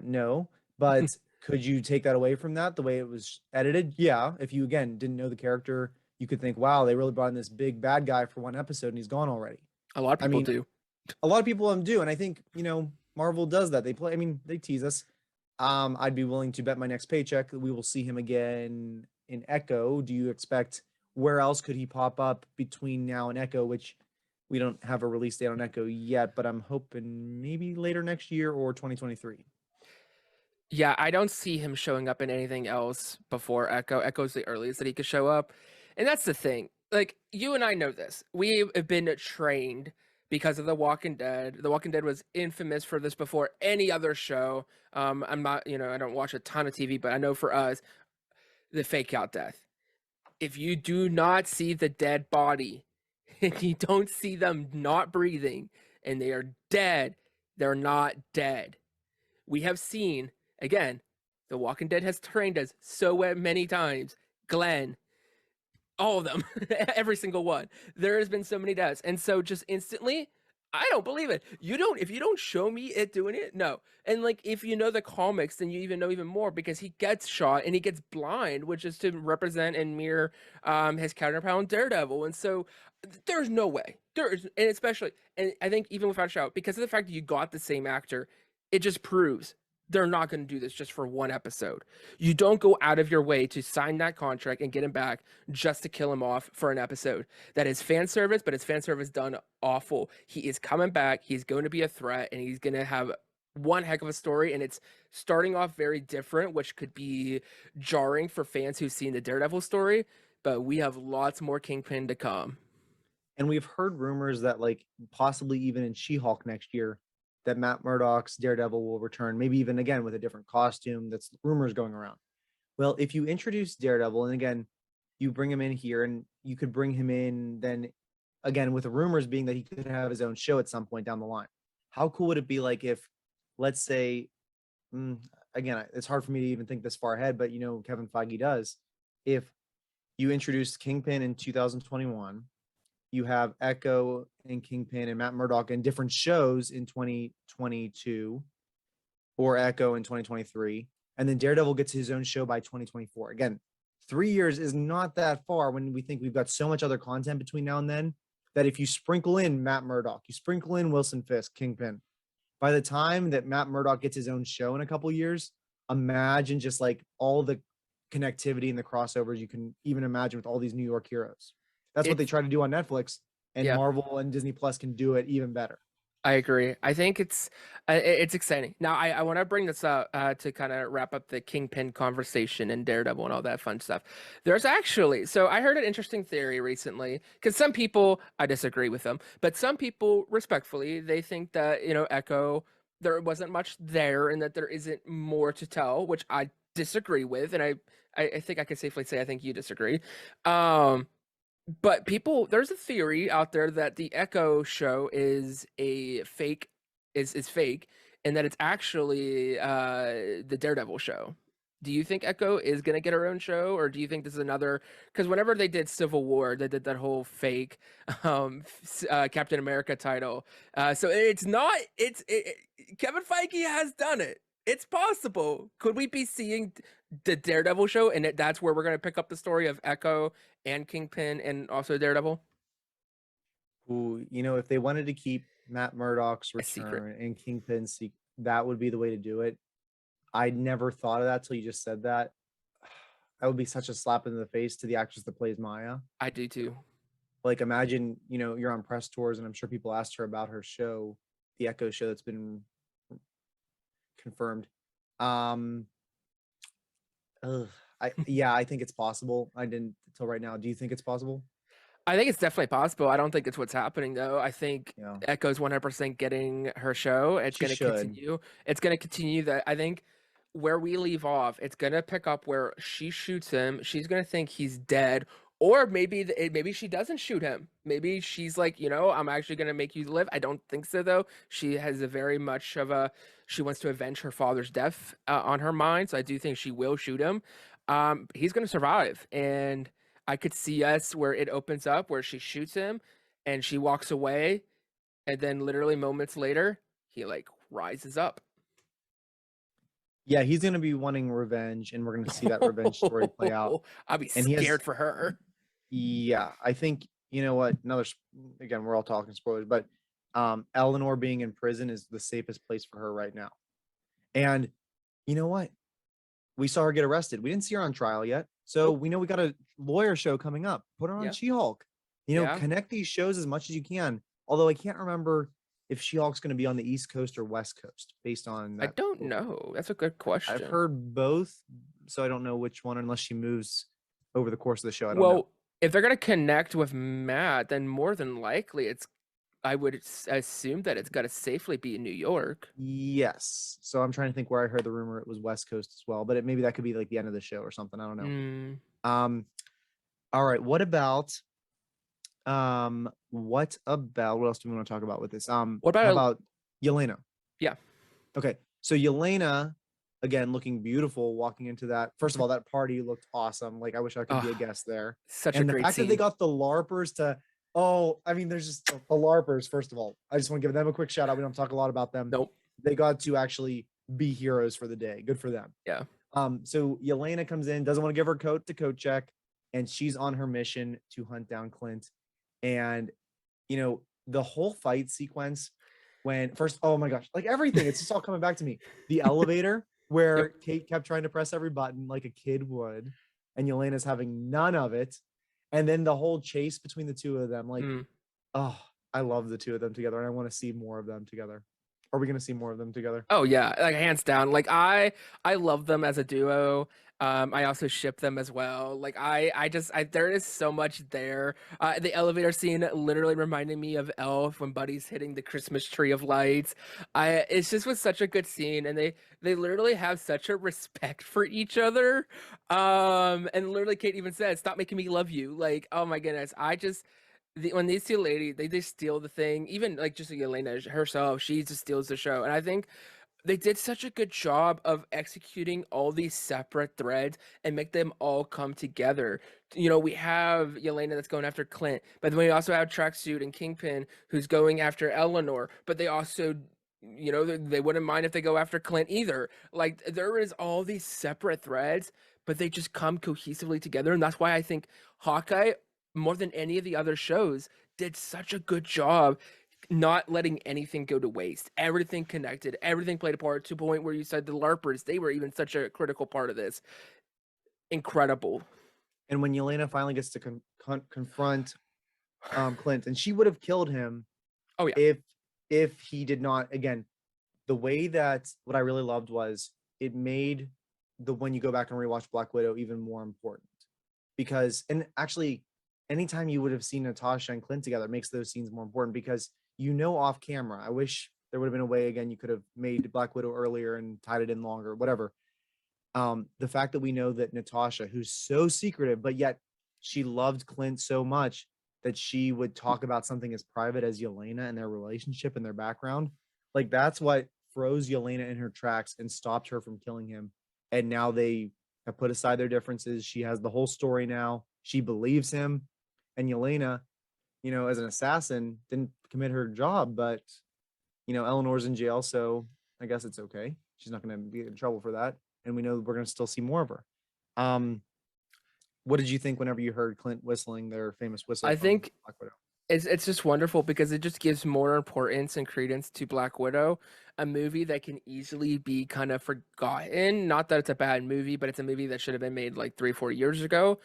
No, but could you take that away from that, the way it was edited? Yeah. If you, again, didn't know the character, you could think, wow, they really brought in this big bad guy for one episode and he's gone already. A lot of people do. A lot of people do. And I think, Marvel does that. They tease us. I'd be willing to bet my next paycheck that we will see him again in Echo. Do you expect, where else could he pop up between now and Echo, which we don't have a release date on Echo yet, but I'm hoping maybe later next year or 2023. Yeah, I don't see him showing up in anything else before Echo. Echo's the earliest that he could show up. And that's the thing. Like, you and I know this. We have been trained because of The Walking Dead. The Walking Dead was infamous for this before any other show. I'm not, I don't watch a ton of TV, but I know for us, the fake out death. If you do not see the dead body, and you don't see them not breathing, and they are dead, they're not dead. We have seen, again, The Walking Dead has trained us so many times. Glenn, all of them, every single one. There has been so many deaths. And so just instantly, I don't believe it. If you don't show me it doing it, no. And like, if you know the comics, then you even know even more, because he gets shot and he gets blind, which is to represent and mirror his counterpart in Daredevil. And so there's no way. And I think even without a shout, because of the fact that you got the same actor, it just proves they're not going to do this just for one episode. You don't go out of your way to sign that contract and get him back just to kill him off for an episode. That is fan service, but it's fan service done awful. He is coming back. He's going to be a threat, and he's going to have one heck of a story, and it's starting off very different, which could be jarring for fans who've seen the Daredevil story, but we have lots more Kingpin to come. And we've heard rumors that like possibly even in She-Hulk next year, that Matt Murdock's Daredevil will return, maybe even again with a different costume. That's rumors going around. Well, if you introduce Daredevil, and again, you bring him in here, and you could bring him in then again with the rumors being that he could have his own show at some point down the line. How cool would it be like if, let's say, again, it's hard for me to even think this far ahead, but you know, Kevin Feige does. If you introduced Kingpin in 2021, you have Echo and Kingpin and Matt Murdock in different shows in 2022, or Echo in 2023, and then Daredevil gets his own show by 2024. Again, 3 years is not that far when we think we've got so much other content between now and then, that if you sprinkle in Matt Murdock, you sprinkle in Wilson Fisk, Kingpin, by the time that Matt Murdock gets his own show in a couple years, imagine just like all the connectivity and the crossovers you can even imagine with all these New York heroes. That's what they try to do on Netflix, and Marvel and Disney Plus can do it even better. I agree. I think it's exciting. Now, I want to bring this up to kind of wrap up the Kingpin conversation and Daredevil and all that fun stuff. There's actually, so I heard an interesting theory recently, because some people, I disagree with them, but some people, respectfully, they think that, you know, Echo, there wasn't much there and that there isn't more to tell, which I disagree with. And I think I can safely say I think you disagree. But people, there's a theory out there that the Echo show is a fake, is fake, and that it's actually the Daredevil show. Do you think Echo is gonna get her own show, or do you think this is another? Because whenever they did Civil War, they did that whole fake Captain America title. So it's not. Kevin Feige has done it. It's possible. Could we be seeing the Daredevil show, and that's where we're gonna pick up the story of Echo and Kingpin and also Daredevil? Ooh, you know, if they wanted to keep Matt Murdock's A secret. return and Kingpin's that would be the way to do it. I never thought of that till you just said that. That would be such a slap in the face to the actress that plays Maya. I do too. Like, imagine, you know, you're on press tours, and I'm sure people asked her about her show, the Echo show that's been confirmed. I think it's possible. I didn't until right now. Do you think it's possible? I think it's definitely possible. I don't think it's what's happening though. I think Yeah. Echo's 100% getting her show. It's She going to should. continue. It's going to continue that. I think where we leave off, it's going to pick up where she shoots him. She's going to think he's dead, or maybe maybe she doesn't shoot him. Maybe she's like, you know, I'm actually going to make you live. I don't think so though. She has a very much of a, she wants to avenge her father's death on her mind. So I do think she will shoot him. He's going to survive, and I could see us where it opens up where she shoots him and she walks away, and then literally moments later he like rises up. Yeah, he's going to be wanting revenge, and we're going to see that revenge story play out. I'll be And he has- scared for her. Yeah, I think, you know what, again, we're all talking spoilers, but Eleanor being in prison is the safest place for her right now. And you know what? We saw her get arrested. We didn't see her on trial yet. So we know we got a lawyer show coming up. Put her on Yeah. She-Hulk. You know, Yeah. connect these shows as much as you can. Although I can't remember if She-Hulk's going to be on the East Coast or West Coast based on I that. don't know. That's a good question. I've heard both, so I don't know which one unless she moves over the course of the show. I don't know. Well, if they're gonna connect with Matt, then more than likely I would assume that it's got to safely be in New York. Yes. So I'm trying to think where I heard the rumor it was West Coast as well, but maybe that could be like the end of the show or something. I don't know. Mm, All right. What else do we want to talk about with this? What How about about Yelena? Yeah. Okay. So Yelena, again, looking beautiful, walking into that. First of all, that party looked awesome. Like, I wish I could be a guest there. such And a the great fact scene? that they got the LARPers to, there's just the LARPers, first of all. I just want to give them a quick shout out. We don't talk a lot about them. Nope. They got to actually be heroes for the day. Good for them. Yeah. So Yelena comes in, doesn't want to give her coat to coat check, and she's on her mission to hunt down Clint. And, you know, the whole fight sequence, when first, oh my gosh, like everything, it's just all coming back to me. The elevator where Yep. Kate kept trying to press every button like a kid would, and Yelena's having none of it. And then the whole chase between the two of them, like, Mm. oh, I love the two of them together, and I want to see more of them together. Are we going to see more of them together? Oh yeah, like hands down. Like I love them as a duo. I also ship them as well. Like there is so much there. The elevator scene literally reminded me of Elf when Buddy's hitting the Christmas tree of lights. It's just was such a good scene, and they literally have such a respect for each other. And literally Kate even said, "Stop making me love you." Like, oh my goodness, when these two ladies they just steal the thing. Even like just Elena herself, she just steals the show, and I think they did such a good job of executing all these separate threads and make them all come together. You know, we have Yelena that's going after Clint, but then we also have Tracksuit and Kingpin who's going after Eleanor, but they also, you know, they wouldn't mind if they go after Clint either. Like, there is all these separate threads, but they just come cohesively together. And that's why I think Hawkeye, more than any of the other shows, did such a good job not letting anything go to waste. Everything connected, everything played a part to the point where you said the LARPers, they were even such a critical part of this. Incredible. And when Yelena finally gets to confront Clint, and she would have killed him Oh yeah. if he did not, again, the way that what I really loved was it made the when you go back and rewatch Black Widow even more important, because, and actually anytime you would have seen Natasha and Clint together, it makes those scenes more important, because off camera, I wish there would have been a way, again, you could have made Black Widow earlier and tied it in longer, whatever. The fact that we know that Natasha, who's so secretive, but yet she loved Clint so much that she would talk about something as private as Yelena and their relationship and their background, like that's what froze Yelena in her tracks and stopped her from killing him. And now they have put aside their differences. She has the whole story now. She believes him. And Yelena, as an assassin, didn't commit her job, but Eleanor's in jail, so I guess it's okay. She's not going to be in trouble for that, and we know we're going to still see more of her. What did you think whenever you heard Clint whistling their famous whistle I from think Black Widow? it's just wonderful because it just gives more importance and credence to Black Widow, a movie that can easily be kind of forgotten. Not that it's a bad movie, but it's a movie that should have been made like 3 or 4 years ago.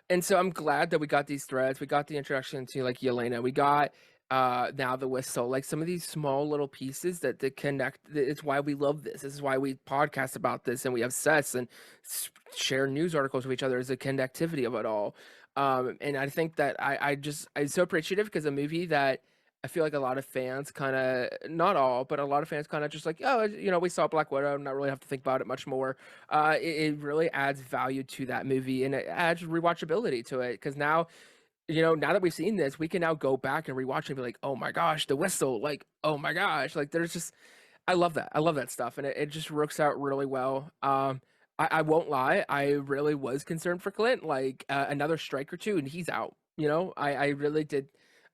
And so I'm glad that we got these threads. We got the introduction to like Yelena. We got now the whistle. Like some of these small little pieces that connect. It's why we love this. This is why we podcast about this and we obsess and share news articles with each other. Is the connectivity of it all. And I think that I'm so appreciative because a movie that I feel like a lot of fans kind of, not all, but a lot of fans kind of just like, oh, we saw Black Widow, not really have to think about it much more. It really adds value to that movie and it adds rewatchability to it because now, now that we've seen this, we can now go back and rewatch it and be like, oh my gosh, the whistle, like, oh my gosh, like there's just, I love that. I love that stuff. And it just works out really well. I won't lie. I really was concerned for Clint, like another strike or two and he's out, I really did.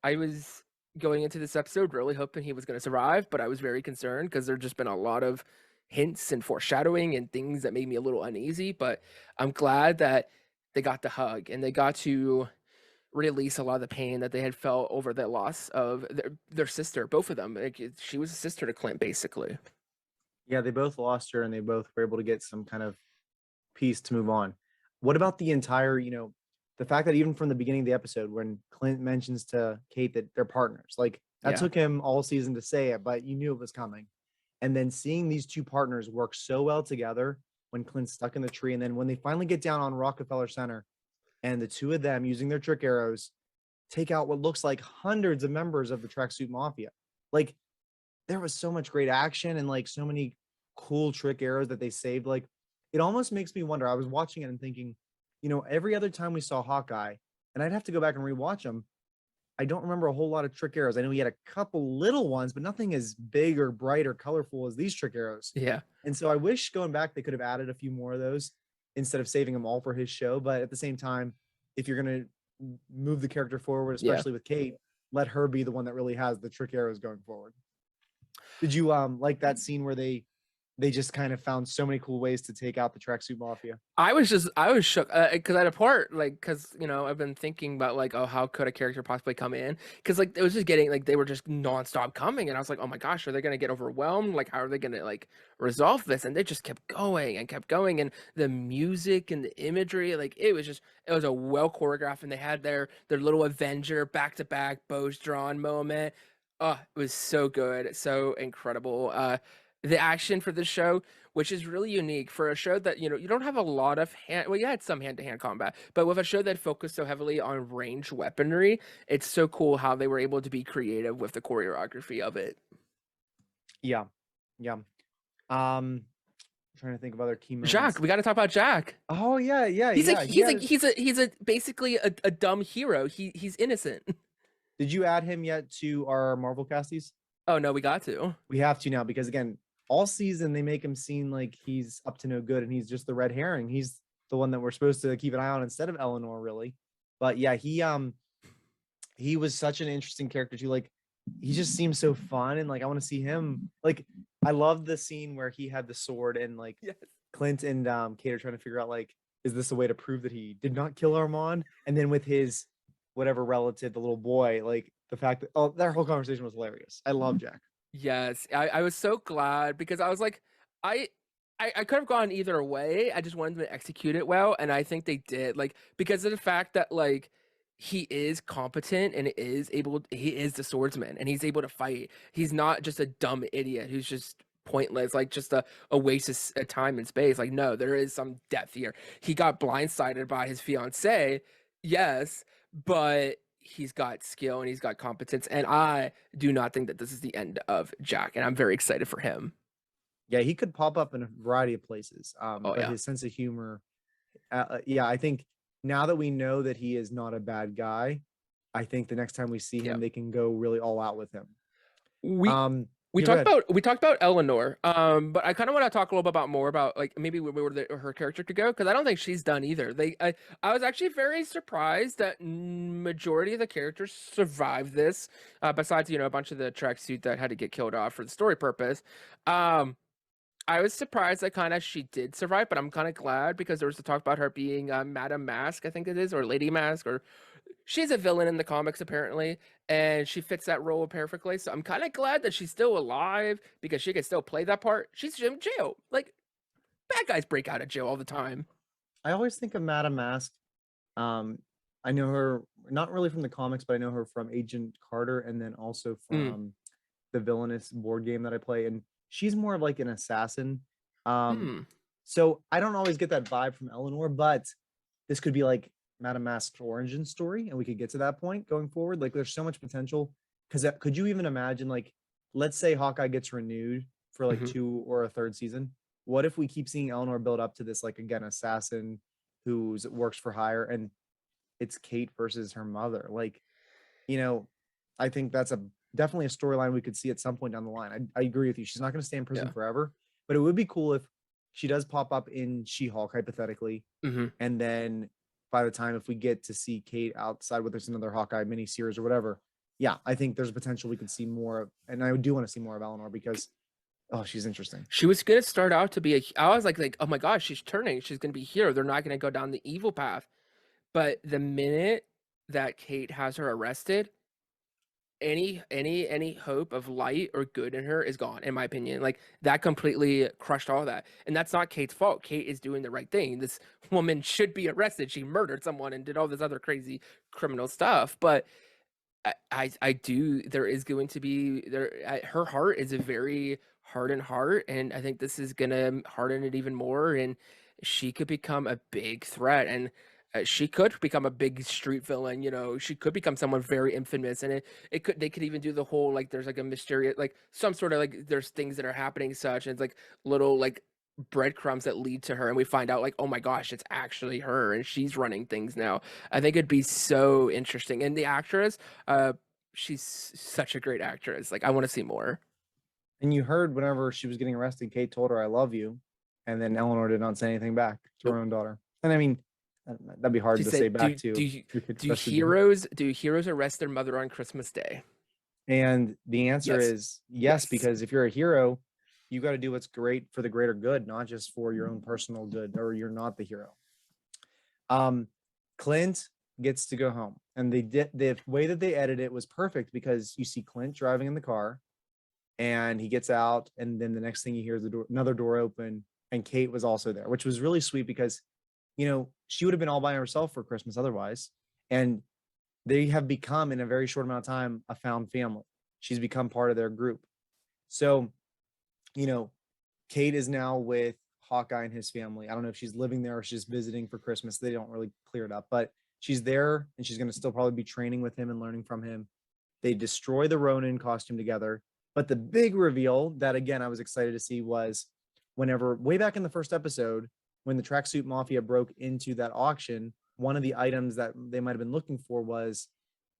I was going into this episode really hoping he was going to survive, but I was very concerned because there'd just been a lot of hints and foreshadowing and things that made me a little uneasy, but I'm glad that they got the hug and they got to release a lot of the pain that they had felt over the loss of their sister, both of them. Like, she was a sister to Clint, basically. Yeah, they both lost her and they both were able to get some kind of peace to move on. What about the entire, the fact that even from the beginning of the episode, when Clint mentions to Kate that they're partners, like that Yeah. took him all season to say it, but you knew it was coming. And then seeing these two partners work so well together when Clint's stuck in the tree. And then when they finally get down on Rockefeller Center and the two of them using their trick arrows take out what looks like hundreds of members of the Tracksuit Mafia. Like there was so much great action and like so many cool trick arrows that they saved. Like it almost makes me wonder. I was watching it and thinking, every other time we saw Hawkeye, and I'd have to go back and rewatch them, I don't remember a whole lot of trick arrows. I know he had a couple little ones, but nothing as big or bright or colorful as these trick arrows. Yeah. And so I wish going back, they could have added a few more of those instead of saving them all for his show. But at the same time, if you're going to move the character forward, especially with Kate, let her be the one that really has the trick arrows going forward. Did you like that scene where they they just kind of found so many cool ways to take out the tracksuit mafia. I was shook because at a part, like, because I've been thinking about like, oh, how could a character possibly come in? Because like it was just getting like they were just nonstop coming, and I was like, oh my gosh, are they gonna get overwhelmed? Like, how are they gonna like resolve this? And they just kept going and kept going, and the music and the imagery, like it was a well choreographed, and they had their little Avenger back to back bows drawn moment. Oh, it was so good, so incredible. The action for this show, which is really unique for a show that you don't have a lot of you had some hand-to-hand combat, but with a show that focused so heavily on ranged weaponry, it's so cool how they were able to be creative with the choreography of it. Yeah. Trying to think of other key moments. Jack, we got to talk about Jack. Oh yeah. He's basically a dumb hero. He's innocent. Did you add him yet to our Marvel casties? Oh no, we got to. We have to now, because again, all season they make him seem like he's up to no good and he's just the red herring. He's the one that we're supposed to keep an eye on instead of Eleanor, really. But yeah, he was such an interesting character too. Like, he just seems so fun, and like I want to see him. Like, I love the scene where he had the sword and like Yes. Clint and Kate are trying to figure out, like, is this a way to prove that he did not kill Armand? And then with his whatever relative, the little boy, like the fact that that whole conversation was hilarious. I love Jack. Yes, I was so glad, because I was like, I could have gone either way. I just wanted them to execute it well, and I think they did. Like, because of the fact that like he is competent and he is the swordsman, and he's able to fight. He's not just a dumb idiot who's just pointless, like just a waste of time and space. Like, no, there is some depth here. He got blindsided by his fiance, yes, but he's got skill and he's got competence, and I do not think that this is the end of Jack, and I'm very excited for him. Yeah, he could pop up in a variety of places. But yeah. his sense of humor, I think now that we know that he is not a bad guy, I think the next time we see him, they can go really all out with him. We talked about Eleanor, but I kind of want to talk a little bit more about like maybe where her character could go, because I don't think she's done either. I was actually very surprised that majority of the characters survived this, besides a bunch of the tracksuit that had to get killed off for the story purpose. I was surprised that kind of she did survive, but I'm kind of glad, because there was the talk about her being Madame Mask, I think it is, or Lady Mask, or she's a villain in the comics apparently, and she fits that role perfectly. So I'm kind of glad that she's still alive, because she can still play that part. She's in jail. Like, bad guys break out of jail all the time. I always think of Madame Mask. I know her not really from the comics, but I know her from Agent Carter, and then also from the Villainous board game that I play. And she's more of like an assassin. So I don't always get that vibe from Eleanor, but this could be like Madame Mask's origin story, and we could get to that point going forward. Like, there's so much potential, because could you even imagine, like, let's say Hawkeye gets renewed for like 2 or a 3rd season. What if we keep seeing Eleanor build up to this, like, again, assassin who works for hire, and it's Kate versus her mother? Like, I think that's definitely a storyline we could see at some point down the line. I agree with you. She's not going to stay in prison forever, but it would be cool if she does pop up in She-Hulk, hypothetically, and then by the time if we get to see Kate outside, whether it's another Hawkeye miniseries or whatever, I think there's potential we could see more of, and I do want to see more of Eleanor, because she's interesting. She was gonna start out to be I was like, oh my gosh, she's gonna be a hero. They're not gonna go down the evil path. But the minute that Kate has her arrested, any hope of light or good in her is gone, in my opinion. Like, that completely crushed all that. And that's not Kate's fault. Kate is doing the right thing. This woman should be arrested. She murdered someone and did all this other crazy criminal stuff. But I do, there is going to be her heart is a very hardened heart, and I think this is gonna harden it even more, and she could become a big threat, and she could become a big street villain. She could become someone very infamous, and they could even do the whole, like, there's like a mysterious, like, some sort of, like, there's things that are happening such, and it's like little, like, breadcrumbs that lead to her, and we find out, like, oh my gosh, it's actually her, and she's running things now. I think it'd be so interesting. And the actress, she's such a great actress. Like, I want to see more. And you heard whenever she was getting arrested, Kate told her, "I love you," and then Eleanor did not say anything back to her own daughter. And I mean, that'd be hard to say back to. Do heroes arrest their mother on Christmas Day? And the answer is yes, because if you're a hero, you got to do what's great for the greater good, not just for your own personal good, or you're not the hero. Clint gets to go home, and the way that they edited it was perfect, because you see Clint driving in the car, and he gets out, and then the next thing you hear is another door open, and Kate was also there, which was really sweet, because she would have been all by herself for Christmas otherwise, and they have become, in a very short amount of time, a found family. She's become part of their group. So, Kate is now with Hawkeye and his family. I don't know if she's living there or she's visiting for Christmas. They don't really clear it up, but she's there, and she's going to still probably be training with him and learning from him. They destroy the Ronin costume together. But the big reveal that, again, I was excited to see was whenever, way back in the first episode, when the Tracksuit Mafia broke into that auction, one of the items that they might have been looking for was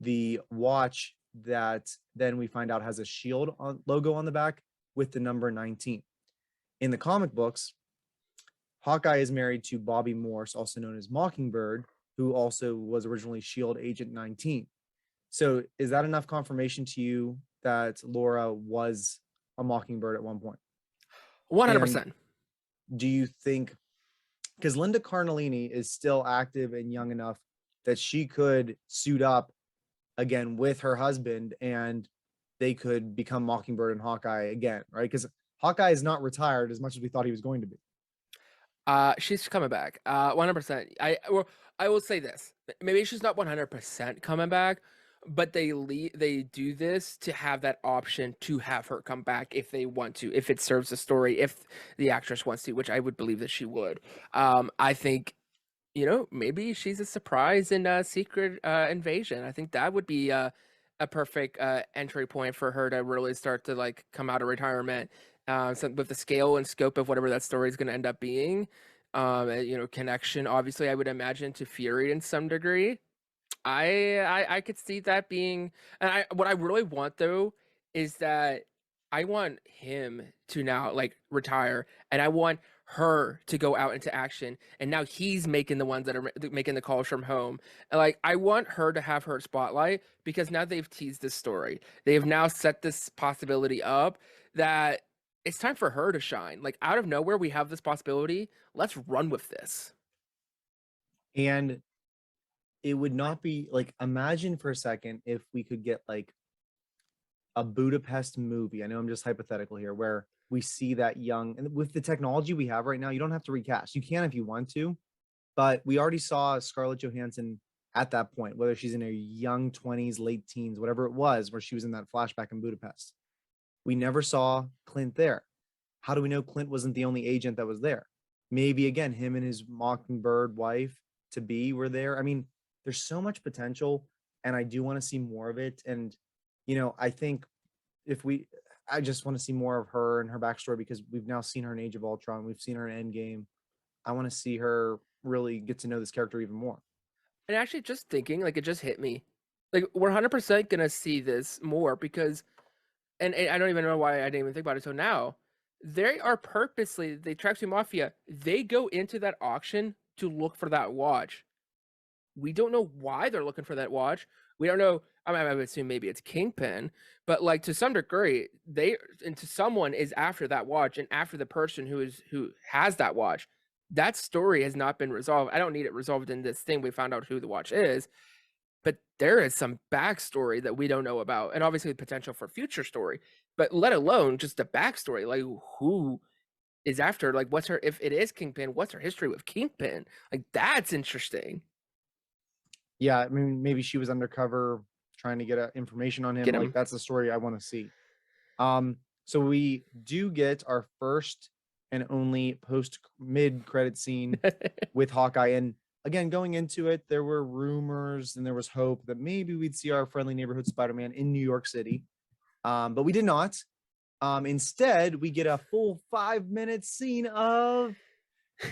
the watch that then we find out has a shield logo on the back with the number 19. In the comic books, Hawkeye is married to Bobby Morse, also known as Mockingbird, who also was originally Shield Agent 19. So is that enough confirmation to you that Laura was a Mockingbird at one point? 100%. And do you think, because Linda Cardellini is still active and young enough that she could suit up again with her husband and they could become Mockingbird and Hawkeye again, right? Because Hawkeye is not retired as much as we thought he was going to be. She's coming back. 100%. I will say this. Maybe she's not 100% coming back, but they do this to have that option to have her come back if they want to, if it serves the story, if the actress wants to, which I would believe that she would. I think, maybe she's a surprise in Secret Invasion. I think that would be a perfect entry point for her to really start to like come out of retirement. So with the scale and scope of whatever that story is going to end up being, connection, obviously, I would imagine to Fury in some degree. I could see that being, and what I really want though is that I want him to now like retire, and I want her to go out into action, and now he's making the ones that are making the calls from home. And like I want her to have her spotlight, because now they've teased this story. They have now set this possibility up that it's time for her to shine. Like out of nowhere, we have this possibility. Let's run with this. And it would not be like, imagine for a second if we could get like a Budapest movie. I know I'm just hypothetical here, where we see that young, and with the technology we have right now, you don't have to recast. You can if you want to, but we already saw Scarlett Johansson at that point, whether she's in her young 20s, late teens, whatever it was, where she was in that flashback in Budapest. We never saw Clint there. How do we know Clint wasn't the only agent that was there? Maybe again, him and his Mockingbird wife to be were there. I mean, there's so much potential, and I do want to see more of it. And, I think I just want to see more of her and her backstory, because we've now seen her in Age of Ultron. We've seen her in Endgame. I want to see her really get to know this character even more. And actually just thinking, like it just hit me. Like we're 100% going to see this more, because, and I don't even know why I didn't even think about it until now. They are purposely, the Tracksuit Mafia, they go into that auction to look for that watch. We don't know why they're looking for that watch. We don't know. I mean, I would assume maybe it's Kingpin, but like to some degree, someone is after that watch and after the person who has that watch. That story has not been resolved. I don't need it resolved in this thing. We found out who the watch is, but there is some backstory that we don't know about, and obviously the potential for future story. But let alone just the backstory, like who is after, like what's her, if it is Kingpin, what's her history with Kingpin? Like that's interesting. Yeah, I mean, maybe she was undercover trying to get information on him. Like that's the story I want to see. So we do get our first and only mid credit scene with Hawkeye. And again, going into it, there were rumors and there was hope that maybe we'd see our friendly neighborhood Spider-Man in New York City. But we did not. Instead, we get a full 5-minute scene of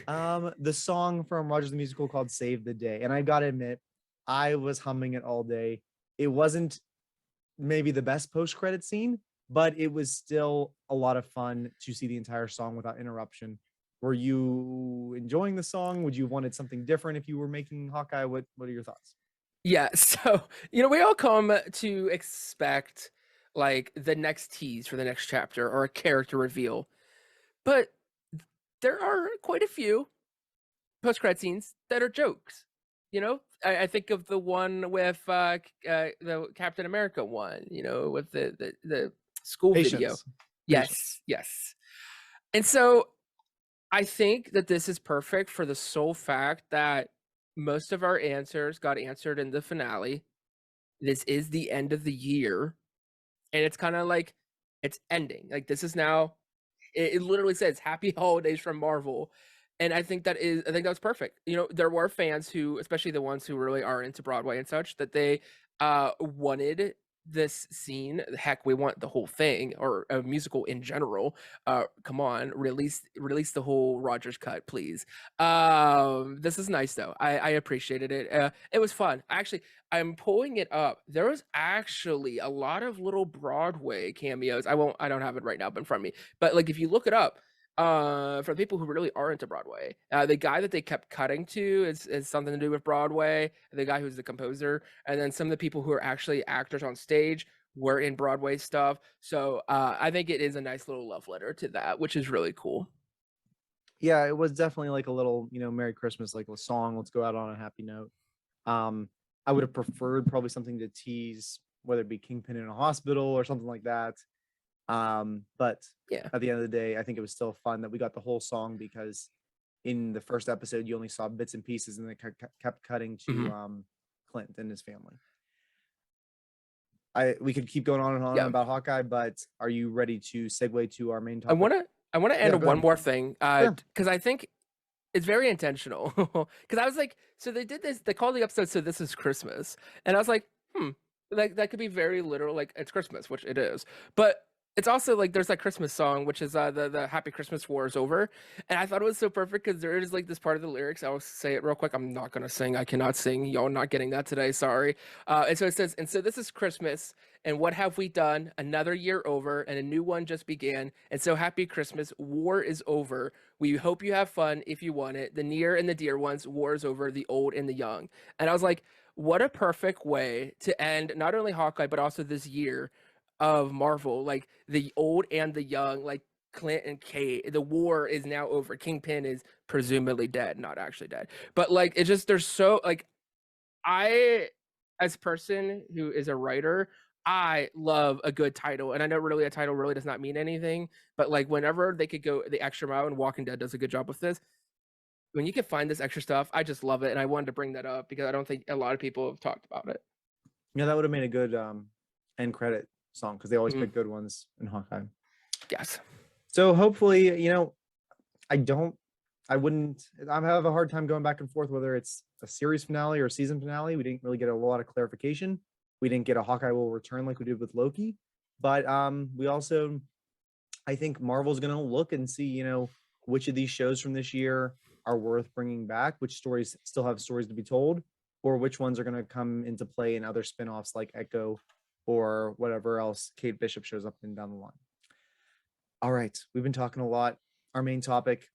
the song from Rogers the Musical called Save the Day. And I gotta admit, I was humming it all day. It wasn't maybe the best post-credit scene, but it was still a lot of fun to see the entire song without interruption. Were you enjoying the song? Would you have wanted something different if you were making Hawkeye? What are your thoughts? Yeah, so we all come to expect like the next tease for the next chapter or a character reveal. but there are quite a few post-credit scenes that are jokes. You know, I think of the one with the Captain America one. You know, with the school video. Patience. Yes, yes. And so I think that this is perfect for the sole fact that most of our answers got answered in the finale. This is the end of the year, and it's kind of like it's ending. Like this is now. It literally says "Happy Holidays" from Marvel, and I think that's perfect. You know, there were fans who, especially the ones who really are into Broadway and such, that they wanted this scene. Heck, we want the whole thing or a musical in general. Come on, release the whole Rogers cut, please. This is nice though. I appreciated it. It was fun. Actually, I'm pulling it up. There was actually a lot of little Broadway cameos. I don't have it right now, but in front of me. But like if you look it up, for the people who really are into Broadway, the guy that they kept cutting to is something to do with Broadway. The guy who's the composer, and then some of the people who are actually actors on stage were in Broadway stuff. So I think it is a nice little love letter to that, which is really cool. Yeah, it was definitely like a little, Merry Christmas, like a song. Let's go out on a happy note. I would have preferred probably something to tease, whether it be Kingpin in a hospital or something like that. But Yeah. at the end of the day, I think it was still fun that we got the whole song, because in the first episode you only saw bits and pieces, and they kept cutting to Clint and his family. We could keep going on and on Yeah. about Hawkeye, but are you ready to segue to our main I topic? want to add go one ahead. more thing, Sure. because I think it's very intentional. Because I was like, so they did this. They called the episode "So This Is Christmas," and I was like, like that could be very literal, like it's Christmas, which it is. But it's also like there's that Christmas song, which is the Happy Christmas War is Over, and I thought it was so perfect because there is like this part of the lyrics. I'll say it real quick. I'm not gonna sing. I cannot sing. Y'all not getting that today. Sorry. And so it says, and so this is Christmas. And what have we done? Another year over, and a new one just began. And so happy Christmas. War is over. We hope you have fun if you want it. The near and the dear ones. War is over. The old and the young. And I was like, what a perfect way to end not only Hawkeye, but also this year of Marvel. Like the old and the young, like Clint and Kate. The war is now over. Kingpin is presumably dead, not actually dead. But like, it's just, there's so, like, as a person who is a writer, I love a good title, and I know really a title really does not mean anything, but like whenever they could go the extra mile, and Walking Dead does a good job with this. When you can find this extra stuff, I just love it, and I wanted to bring that up because I don't think a lot of people have talked about it. Yeah, that would have made a good end credit song, because they always Mhm. pick good ones in Hawkeye. Yes. So hopefully, I have a hard time going back and forth whether it's a series finale or a season finale. We didn't really get a lot of clarification. We didn't get a Hawkeye will return like we did with Loki, but we also, I think Marvel's going to look and see, which of these shows from this year are worth bringing back, which stories still have stories to be told, or which ones are going to come into play in other spinoffs like Echo or whatever else Kate Bishop shows up in down the line. All right, we've been talking a lot. Our main topic,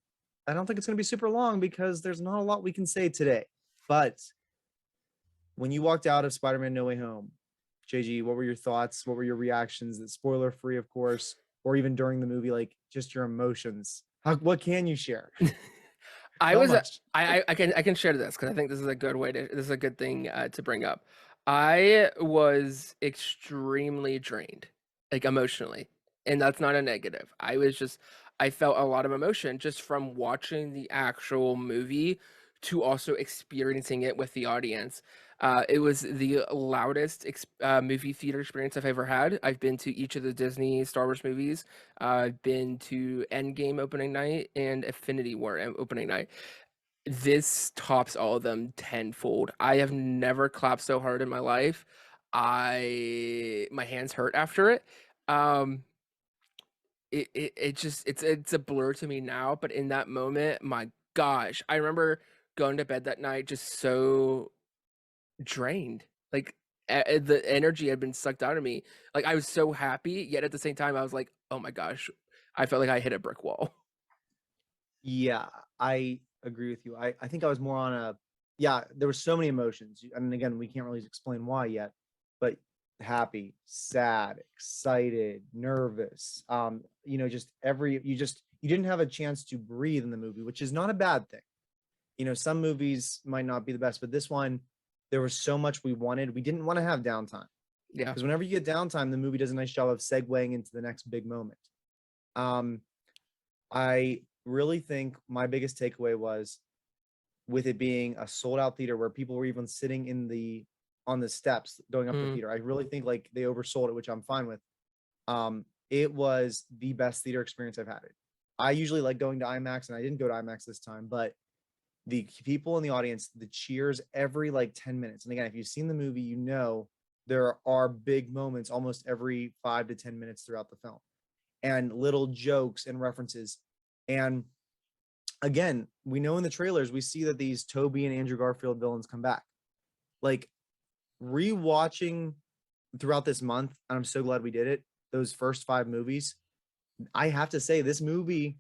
I don't think it's going to be super long because there's not a lot we can say today. But when you walked out of Spider-Man No Way Home, JG, what were your thoughts? What were your reactions? That's spoiler free, of course, or even during the movie, like just your emotions. What can you share? I Not was much. I can share this because I think this is a good this is a good thing to bring up. I was extremely drained, like emotionally, and that's not a negative. I felt a lot of emotion just from watching the actual movie to also experiencing it with the audience. It was the loudest movie theater experience I've ever had. I've been to each of the Disney Star Wars movies. I've been to Endgame opening night and Infinity War opening night. This tops all of them tenfold. I have never clapped so hard in my life. My hands hurt after it. It's a blur to me now, but in that moment, my gosh, I remember going to bed that night just so drained. Like the energy had been sucked out of me. Like I was so happy, yet at the same time I was like, "Oh my gosh." I felt like I hit a brick wall. Yeah, I agree with you. I think I was more on there were so many emotions. And again, we can't really explain why yet, but happy, sad, excited, nervous. Just you didn't have a chance to breathe in the movie, which is not a bad thing. You know, some movies might not be the best, but this one, there was so much we wanted. We didn't want to have downtime, Yeah. because whenever you get downtime, the movie does a nice job of segueing into the next big moment. I really think my biggest takeaway was, with it being a sold out theater where people were even sitting on the steps going up the theater. I really think like they oversold it, which I'm fine with. It was the best theater experience I've had. I usually like going to IMAX, and I didn't go to IMAX this time, but the people in the audience, the cheers every like 10 minutes. And again, if you've seen the movie, you know there are big moments almost every 5 to 10 minutes throughout the film, and little jokes and references. And again, we know in the trailers, we see that these Toby and Andrew Garfield villains come back. Like, rewatching throughout this month, and I'm so glad we did it, those first 5 movies, I have to say this new movie,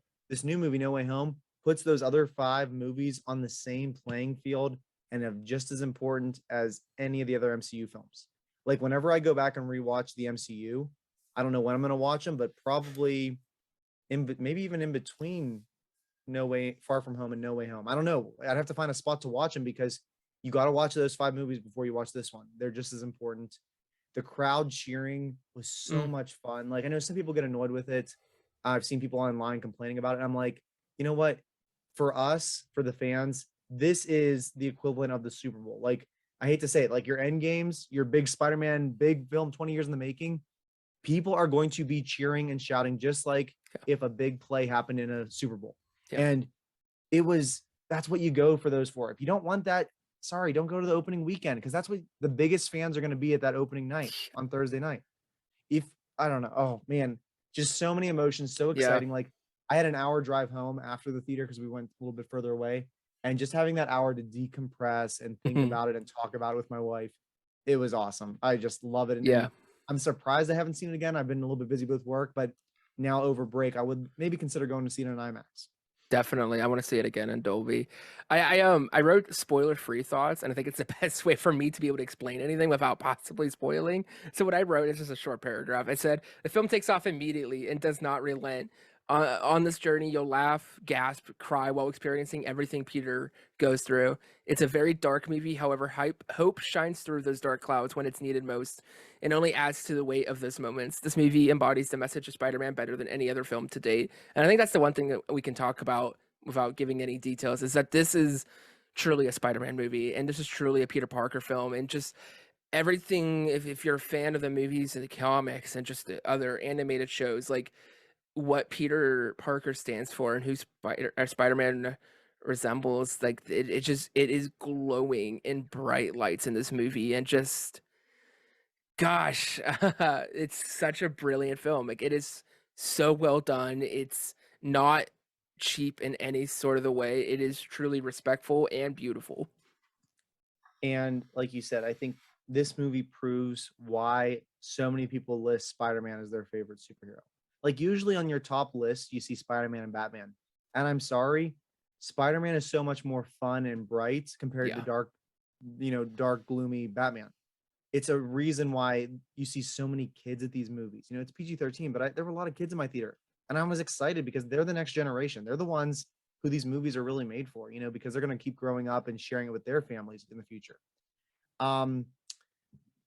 No Way Home, puts those other 5 movies on the same playing field and have just as important as any of the other MCU films. Like, whenever I go back and rewatch the MCU, I don't know when I'm going to watch them, but probably maybe even in between Far From Home and No Way Home. I don't know. I'd have to find a spot to watch them, because you got to watch those 5 movies before you watch this one. They're just as important. The crowd cheering was so much fun. Like, I know some people get annoyed with it. I've seen people online complaining about it. I'm like, you know what? For us, for the fans, this is the equivalent of the Super Bowl. Like, I hate to say it, like your end games, your big Spider-Man, big film, 20 years in the making, people are going to be cheering and shouting just like if a big play happened in a Super Bowl. And that's what you go for those for. If you don't want that, sorry, don't go to the opening weekend, because that's what the biggest fans are going to be at that opening night on Thursday night. I don't know. Oh man, just so many emotions, so exciting. Like, I had an hour drive home after the theater because we went a little bit further away, and just having that hour to decompress and think about it and talk about it with my wife, it was awesome. I just love it. And I'm surprised I haven't seen it again. I've been a little bit busy with work, but now over break, I would maybe consider going to see it in IMAX. Definitely. I want to see it again in Dolby. I wrote spoiler-free thoughts, and I think it's the best way for me to be able to explain anything without possibly spoiling. So what I wrote is just a short paragraph. I said, the film takes off immediately and does not relent. On this journey, you'll laugh, gasp, cry while experiencing everything Peter goes through. It's a very dark movie. However, hope shines through those dark clouds when it's needed most, and only adds to the weight of those moments. This movie embodies the message of Spider-Man better than any other film to date. And I think that's the one thing that we can talk about without giving any details, is that this is truly a Spider-Man movie, and this is truly a Peter Parker film, and just everything. If you're a fan of the movies and the comics and just the other animated shows, like what Peter Parker stands for and who Spider-Man resembles, like it is glowing in bright lights in this movie, and just gosh, it's such a brilliant film. Like, it is so well done. It's not cheap in any sort of the way. It is truly respectful and beautiful. And like you said, I think this movie proves why so many people list Spider-Man as their favorite superhero. Like, usually on your top list, you see Spider-Man and Batman. And I'm sorry, Spider-Man is so much more fun and bright compared to dark, gloomy Batman. It's a reason why you see so many kids at these movies. You know, it's PG-13, but there were a lot of kids in my theater. And I was excited because they're the next generation. They're the ones who these movies are really made for, you know, because they're going to keep growing up and sharing it with their families in the future.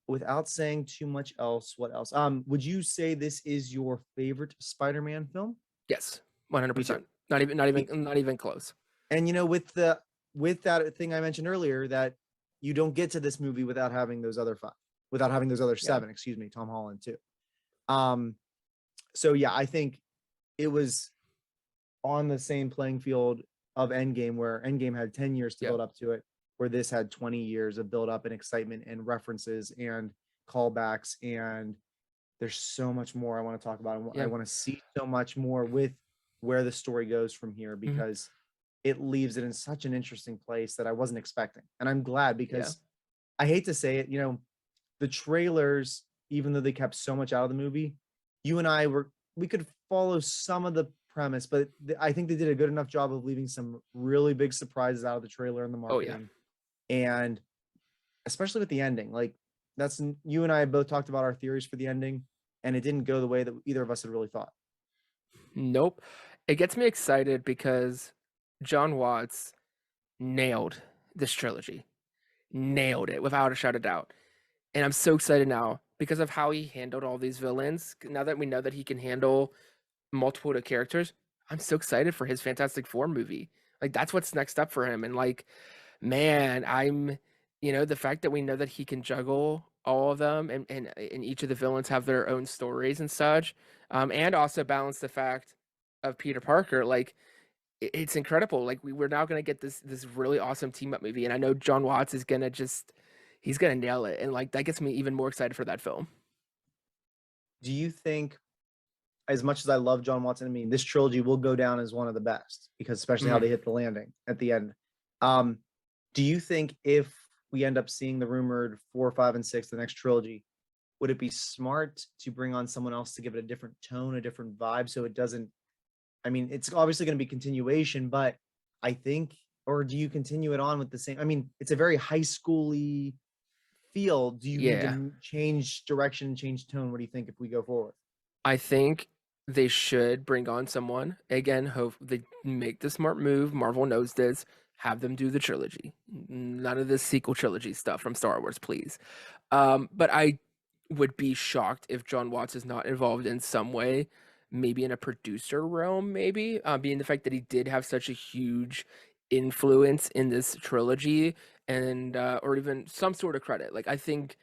Without saying too much else, what else? Would you say this is your favorite Spider-Man film? Yes, 100%. Not even close. And you know, with that thing I mentioned earlier, that you don't get to this movie without having those other 5, without having those other 7, excuse me, Tom Holland too. So yeah, I think it was on the same playing field of Endgame, where Endgame had 10 years to build up to it, where this had 20 years of build up and excitement and references and callbacks. And there's so much more I want to talk about. I want to see so much more with where the story goes from here, because it leaves it in such an interesting place that I wasn't expecting. And I'm glad, because I hate to say it, you know, the trailers, even though they kept so much out of the movie, you and I we could follow some of the premise, but I think they did a good enough job of leaving some really big surprises out of the trailer and the marketing. And especially with the ending, like, you and I both talked about our theories for the ending, and it didn't go the way that either of us had really thought. Nope. It gets me excited because John Watts nailed this trilogy. Nailed it without a shadow of doubt. And I'm so excited now because of how he handled all these villains. Now that we know that he can handle multiple characters, I'm so excited for his Fantastic Four movie. Like that's what's next up for him. And like, man, the fact that we know that he can juggle all of them and each of the villains have their own stories and such, and also balance the fact of Peter Parker, like it's incredible. Like we're now gonna get this really awesome team up movie, and I know John Watts is gonna he's gonna nail it, and like that gets me even more excited for that film. Do you think, as much as I love John Watson, I mean, this trilogy will go down as one of the best because especially how they hit the landing at the end. Do you think if we end up seeing the rumored 4, 5, and 6, the next trilogy, would it be smart to bring on someone else to give it a different tone, a different vibe, so it doesn't? I mean, it's obviously going to be continuation, but I think, or do you continue it on with the same? I mean, it's a very high schooly feel. Do you need Yeah. to change direction, change tone? What do you think if we go forward? I think they should bring on someone. Again, hope they make the smart move. Marvel knows this. Have them do the trilogy. None of this sequel trilogy stuff from Star Wars, please. But I would be shocked if John Watts is not involved in some way, maybe in a producer realm, maybe, being the fact that he did have such a huge influence in this trilogy and or even some sort of credit. Like I think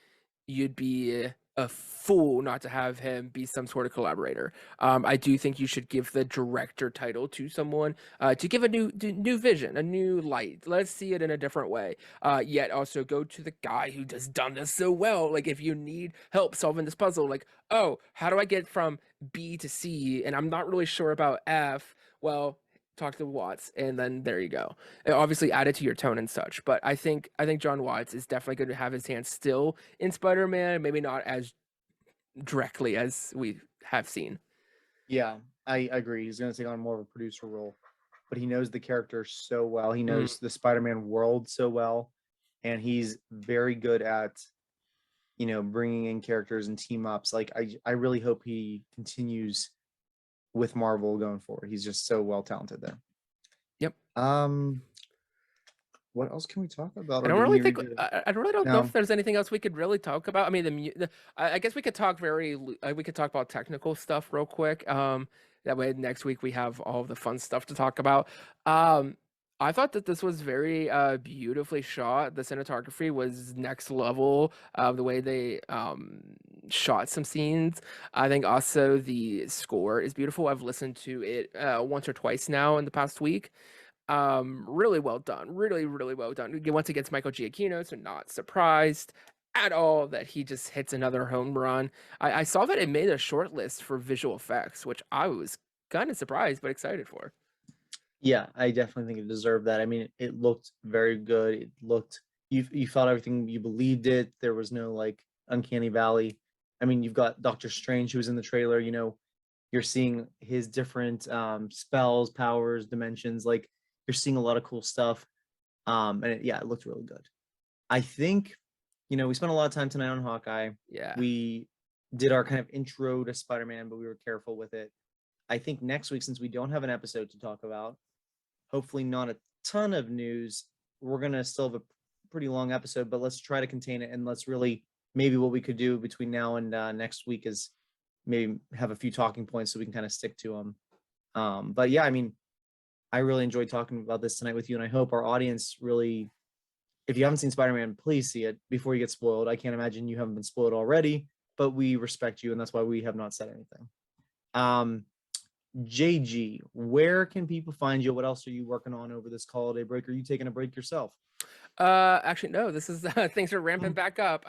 you'd be a fool not to have him be some sort of collaborator. I do think you should give the director title to someone to give a new vision, a new light. Let's see it in a different way. Yet also go to the guy who has done this so well. Like if you need help solving this puzzle, like, oh, how do I get from B to C? And I'm not really sure about F. Well, talk to Watts, and then there you go. Obviously, add it to your tone and such. But I think John Watts is definitely going to have his hands still in Spider-Man, maybe not as directly as we have seen. Yeah, I agree. He's going to take on more of a producer role, but he knows the character so well. He knows the Spider-Man world so well, and he's very good at, bringing in characters and team ups. Like I really hope he continues with Marvel going forward. He's just so well talented there. Yep. What else can we talk about? I don't really think I really don't know if there's anything else we could really talk about. I mean, I guess we could talk we could talk about technical stuff real quick. That way next week we have all of the fun stuff to talk about. I thought that this was very beautifully shot. The cinematography was next level. The way they shot some scenes. I think also the score is beautiful. I've listened to it once or twice now in the past week. Really well done. Really, really well done. Once again, it's Michael Giacchino, so not surprised at all that he just hits another home run. I saw that it made a short list for visual effects, which I was kind of surprised but excited for. Yeah, I definitely think it deserved that. I mean, it looked very good. It looked, you felt everything, you believed it. There was no like uncanny valley. I mean, you've got Doctor Strange who was in the trailer, you're seeing his different spells, powers, dimensions. Like you're seeing a lot of cool stuff. And it looked really good. I think, we spent a lot of time tonight on Hawkeye. Yeah. We did our kind of intro to Spider-Man, but we were careful with it. I think next week, since we don't have an episode to talk about, hopefully not a ton of news, we're going to still have a pretty long episode, but let's try to contain it. And let's really, maybe what we could do between now and next week is maybe have a few talking points so we can kind of stick to them. But yeah, I mean, I really enjoyed talking about this tonight with you. And I hope our audience really, if you haven't seen Spider-Man, please see it before you get spoiled. I can't imagine you haven't been spoiled already, but we respect you. And that's why we have not said anything. JG, where can people find you? What else are you working on over this holiday break? Are you taking a break yourself? Actually, no, this is things are ramping back up.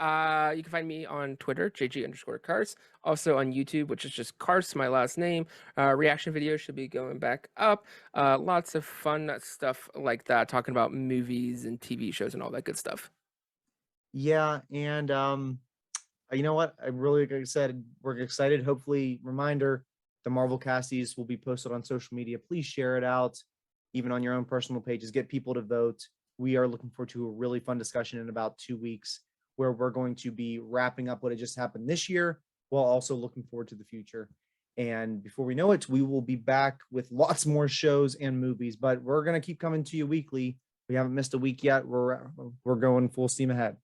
You can find me on Twitter, JG_Cars, also on YouTube, which is just Cars, my last name. Reaction videos should be going back up. Lots of fun stuff like that, talking about movies and TV shows and all that good stuff. Yeah, and you know what? Like I said, we're excited. Hopefully, reminder, the Marvelcasties will be posted on social media. Please share it out, even on your own personal pages. Get people to vote. We are looking forward to a really fun discussion in about 2 weeks where we're going to be wrapping up what had just happened this year while also looking forward to the future. And before we know it, we will be back with lots more shows and movies, but we're going to keep coming to you weekly. We haven't missed a week yet. We're going full steam ahead.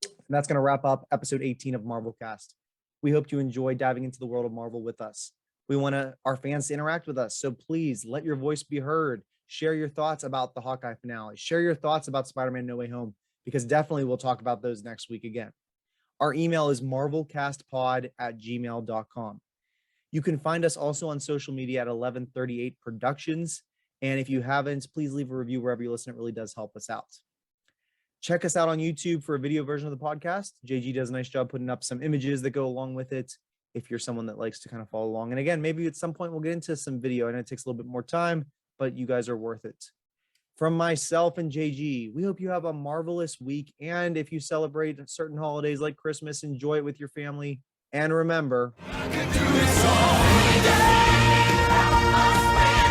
And that's going to wrap up episode 18 of Marvelcast. We hope you enjoy diving into the world of Marvel with us. We want our fans to interact with us. So please let your voice be heard. Share your thoughts about the Hawkeye finale. Share your thoughts about Spider-Man No Way Home, because definitely we'll talk about those next week again. Our email is marvelcastpod@gmail.com. You can find us also on social media at 1138 Productions. And if you haven't, please leave a review wherever you listen. It really does help us out. Check us out on YouTube for a video version of the podcast. JG does a nice job putting up some images that go along with it, if you're someone that likes to kind of follow along. And again, maybe at some point we'll get into some video. I know it takes a little bit more time, but you guys are worth it. From myself and JG, we hope you have a marvelous week. And if you celebrate certain holidays like Christmas, enjoy it with your family. And remember, I can do this all day.